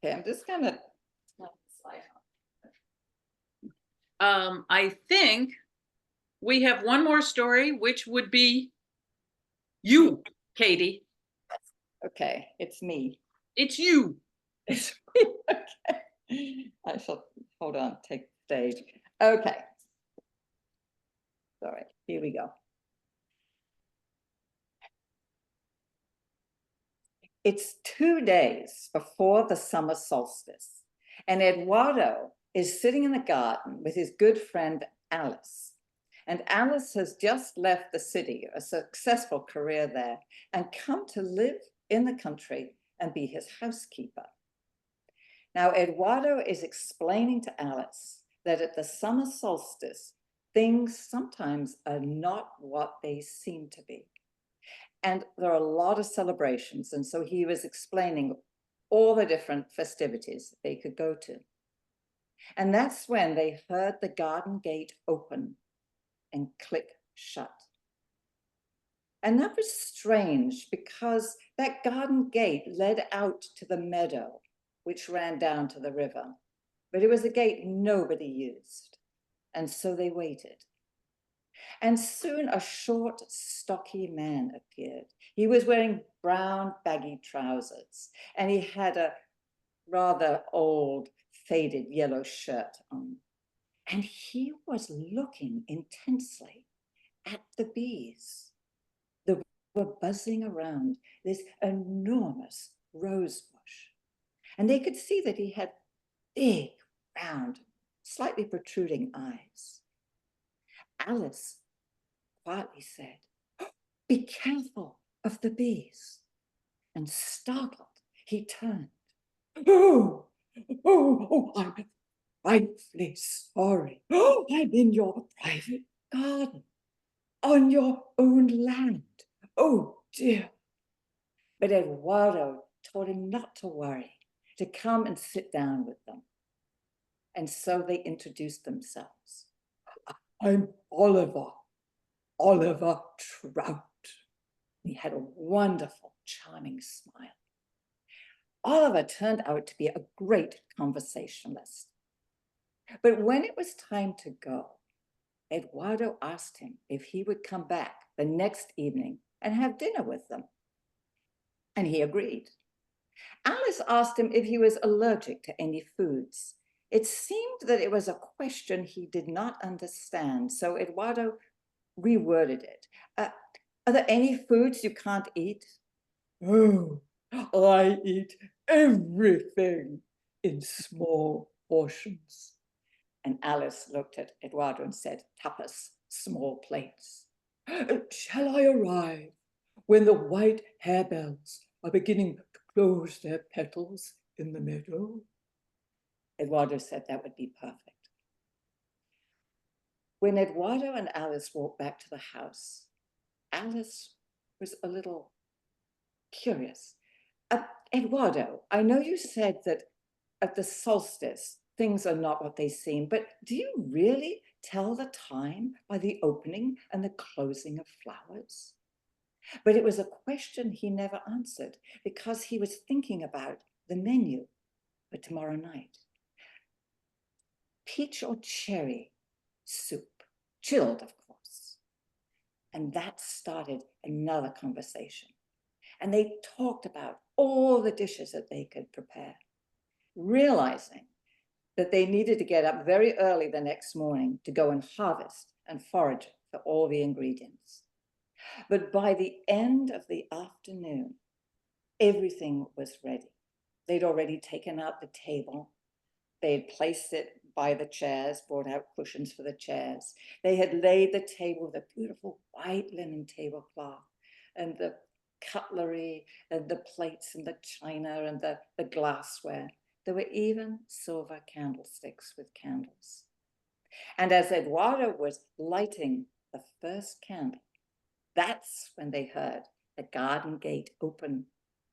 Okay, I'm just gonna slide I think we have one more story, which would be you, Katie. Okay, it's me. It's you. It's me. Okay. I shall hold on, take the stage. Okay. All right, here we go. It's 2 days before the summer solstice, and Eduardo is sitting in the garden with his good friend Alice. And Alice has just left the city, a successful career there, and come to live in the country and be his housekeeper. Now, Eduardo is explaining to Alice that at the summer solstice, things sometimes are not what they seem to be. And there are a lot of celebrations. And so he was explaining all the different festivities they could go to. And that's when they heard the garden gate open and click shut. And that was strange because that garden gate led out to the meadow, which ran down to the river. But it was a gate nobody used. And so they waited. And soon a short, stocky man appeared. He was wearing brown, baggy trousers, and he had a rather old, faded yellow shirt on. And he was looking intensely at the bees that were buzzing around this enormous rose bush. And they could see that he had big, round, slightly protruding eyes. Alice quietly said, "Oh, be careful of the bees." And startled, he turned. I'm frightfully sorry. Oh, I'm in your private garden, on your own land. Oh, dear. But Eduardo told him not to worry, to come and sit down with them. And so they introduced themselves. I'm Oliver Trout. He had a wonderful, charming smile. Oliver turned out to be a great conversationalist. But when it was time to go, Eduardo asked him if he would come back the next evening and have dinner with them. And he agreed. Alice asked him if he was allergic to any foods. It seemed that it was a question he did not understand, so Eduardo reworded it. Are there any foods you can't eat? Oh, I eat everything in small portions. And Alice looked at Eduardo and said, tapas, small plates. Shall I arrive when the white harebells are beginning to close their petals in the meadow? Eduardo said that would be perfect. When Eduardo and Alice walked back to the house, Alice was a little curious. Eduardo, I know you said that at the solstice, things are not what they seem, but do you really tell the time by the opening and the closing of flowers? But it was a question he never answered because he was thinking about the menu for tomorrow night. Peach or cherry soup, chilled, of course. And that started another conversation. And they talked about all the dishes that they could prepare, realizing that they needed to get up very early the next morning to go and harvest and forage for all the ingredients. But by the end of the afternoon, everything was ready. They'd already taken out the table. They had placed it by the chairs, brought out cushions for the chairs. They had laid the table with a beautiful white linen tablecloth and the cutlery and the plates and the china and the glassware. There were even silver candlesticks with candles. And as Eduardo was lighting the first candle, that's when they heard the garden gate open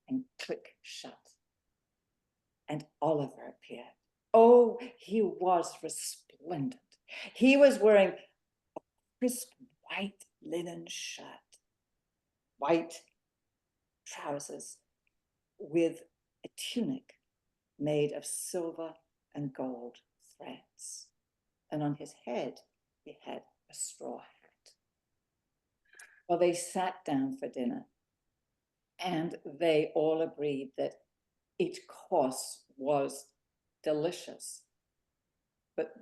and click shut. And Oliver appeared. Oh, he was resplendent. He was wearing a crisp white linen shirt, white trousers with a tunic made of silver and gold threads. And on his head, he had a straw hat. Well, they sat down for dinner and they all agreed that each course was delicious, but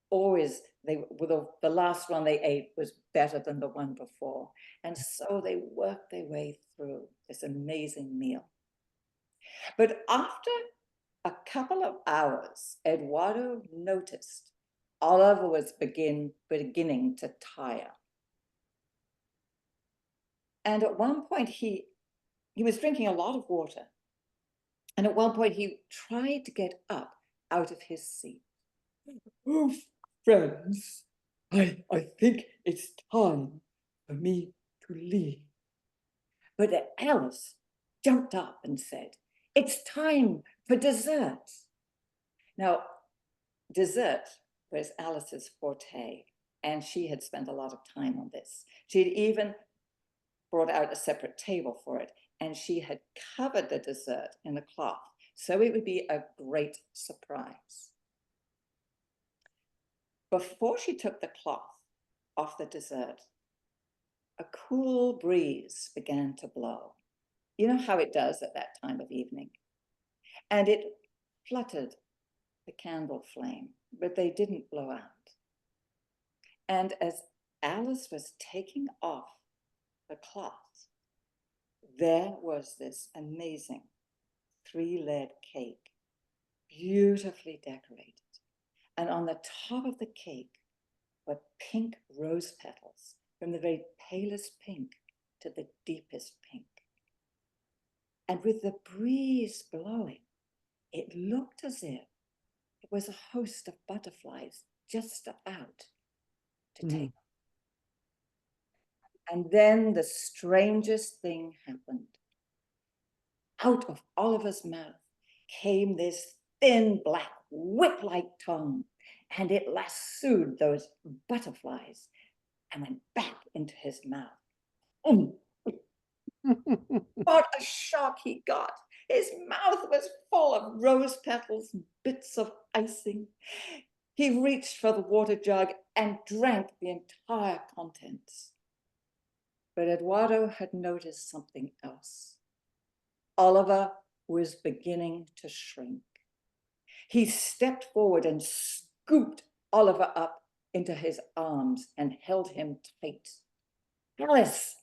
always the last one they ate was better than the one before. And so they worked their way through this amazing meal. But after a couple of hours, Eduardo noticed Oliver was beginning to tire. And at one point he was drinking a lot of water. And at one point he tried to get up out of his seat. Oh, friends, I think it's time for me to leave. But Alice jumped up and said, it's time for dessert. Now, dessert was Alice's forte, and she had spent a lot of time on this. She had even brought out a separate table for it, and she had covered the dessert in a cloth, so it would be a great surprise. Before she took the cloth off the dessert, a cool breeze began to blow. You know how it does at that time of evening. And it fluttered the candle flame, but they didn't blow out. And as Alice was taking off the cloth, there was this amazing 3-layered cake, beautifully decorated. And on the top of the cake were pink rose petals, from the very palest pink to the deepest pink. And with the breeze blowing, it looked as if it was a host of butterflies just about to take off. And then the strangest thing happened. Out of Oliver's mouth came this thin black whip-like tongue, and it lassoed those butterflies and went back into his mouth. What a shock he got. His mouth was full of rose petals and bits of icing. He reached for the water jug and drank the entire contents. But Eduardo had noticed something else. Oliver was beginning to shrink. He stepped forward and scooped Oliver up into his arms and held him tight. Alice,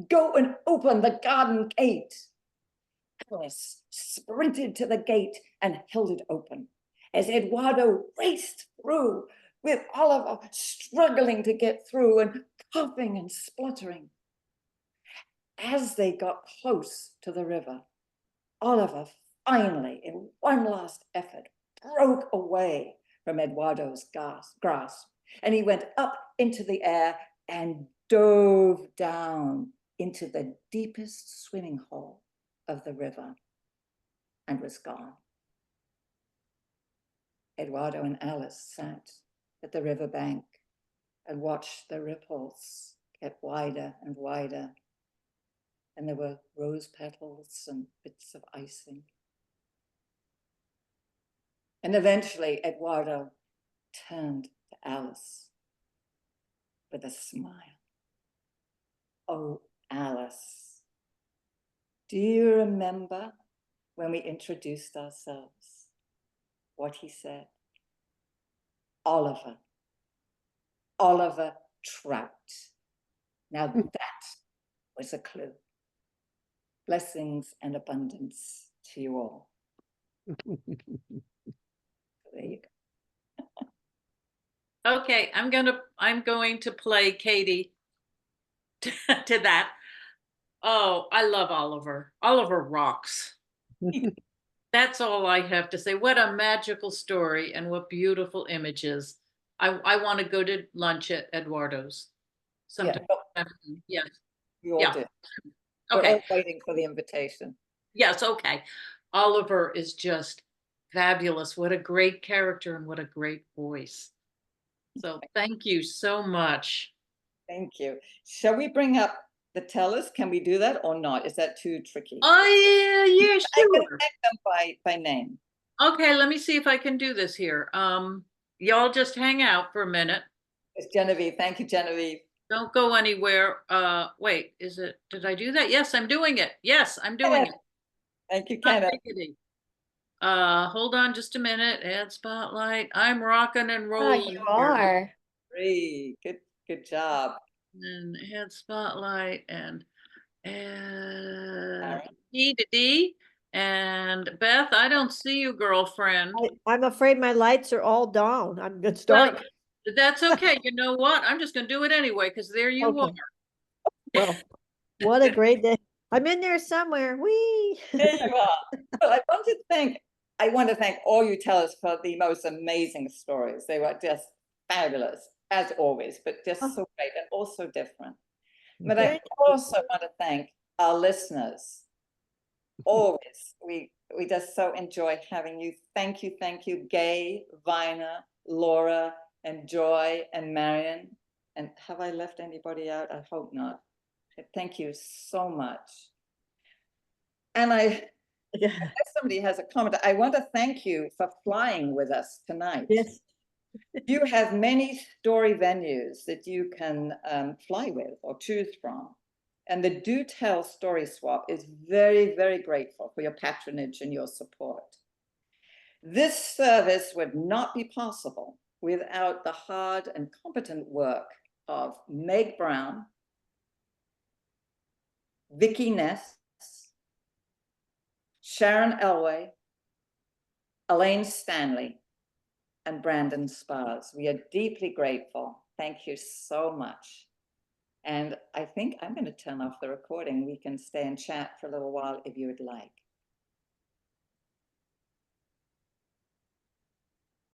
go and open the garden gate. Alice sprinted to the gate and held it open as Eduardo raced through, with Oliver struggling to get through and coughing and spluttering. As they got close to the river, Oliver finally, in one last effort, broke away from Eduardo's grasp, and he went up into the air and dove down into the deepest swimming hole of the river and was gone. Eduardo and Alice sat at the riverbank and watched the ripples get wider and wider. And there were rose petals and bits of icing. And eventually Eduardo turned to Alice with a smile. Oh, Alice, do you remember when we introduced ourselves? What he said? Oliver. Oliver Trout. Now that was a clue. Blessings and abundance to you all. There you go. Okay, I'm going to play Katie to that. Oh, I love Oliver. Oliver rocks. That's all I have to say. What a magical story and what beautiful images. I want to go to lunch at Eduardo's sometime. Yes. You all Yeah. did. We're Okay. all waiting for the invitation. Yes, okay. Oliver is just fabulous. What a great character and what a great voice. So thank you so much. Thank you. Shall we bring up the tellers? Can we do that or not? Is that too tricky? Oh, yeah, I can sure. thank them by name. Okay, let me see if I can do this here. Y'all just hang out for a minute. It's Genevieve. Thank you, Genevieve. Don't go anywhere. Wait, did I do that? Yes, I'm doing it. Yes, I'm doing it. Thank you, Hi, Kenneth. Rickety. Hold on just a minute. Add spotlight. I'm rocking and Oh, rolling. you here. are. Great. Good job. And add spotlight and right. D to D. And Beth, I don't see you, girlfriend. I'm afraid my lights are all down. I'm good Well, start. that's okay. You know what? I'm just gonna do it anyway because there you Okay. are. Well, what a great day. I'm in there somewhere. Whee! There you are. Well, I want to thank all you tellers for the most amazing stories. They were just fabulous, as always, but just so great and also different. But I also want to thank our listeners. Always, we just so enjoy having you. Thank you, Gay, Vina, Laura, and Joy, and Marion. And have I left anybody out? I hope not. Thank you so much. And unless somebody has a comment, I want to thank you for flying with us tonight. Yes. You have many story venues that you can fly with or choose from. And the Do Tell Story Swap is very, very grateful for your patronage and your support. This service would not be possible without the hard and competent work of Meg Brown, Vicki Ness, Sharon Elway, Elaine Stanley, and Brandon Spars. We are deeply grateful. Thank you so much. And I think I'm going to turn off the recording. We can stay and chat for a little while if you would like.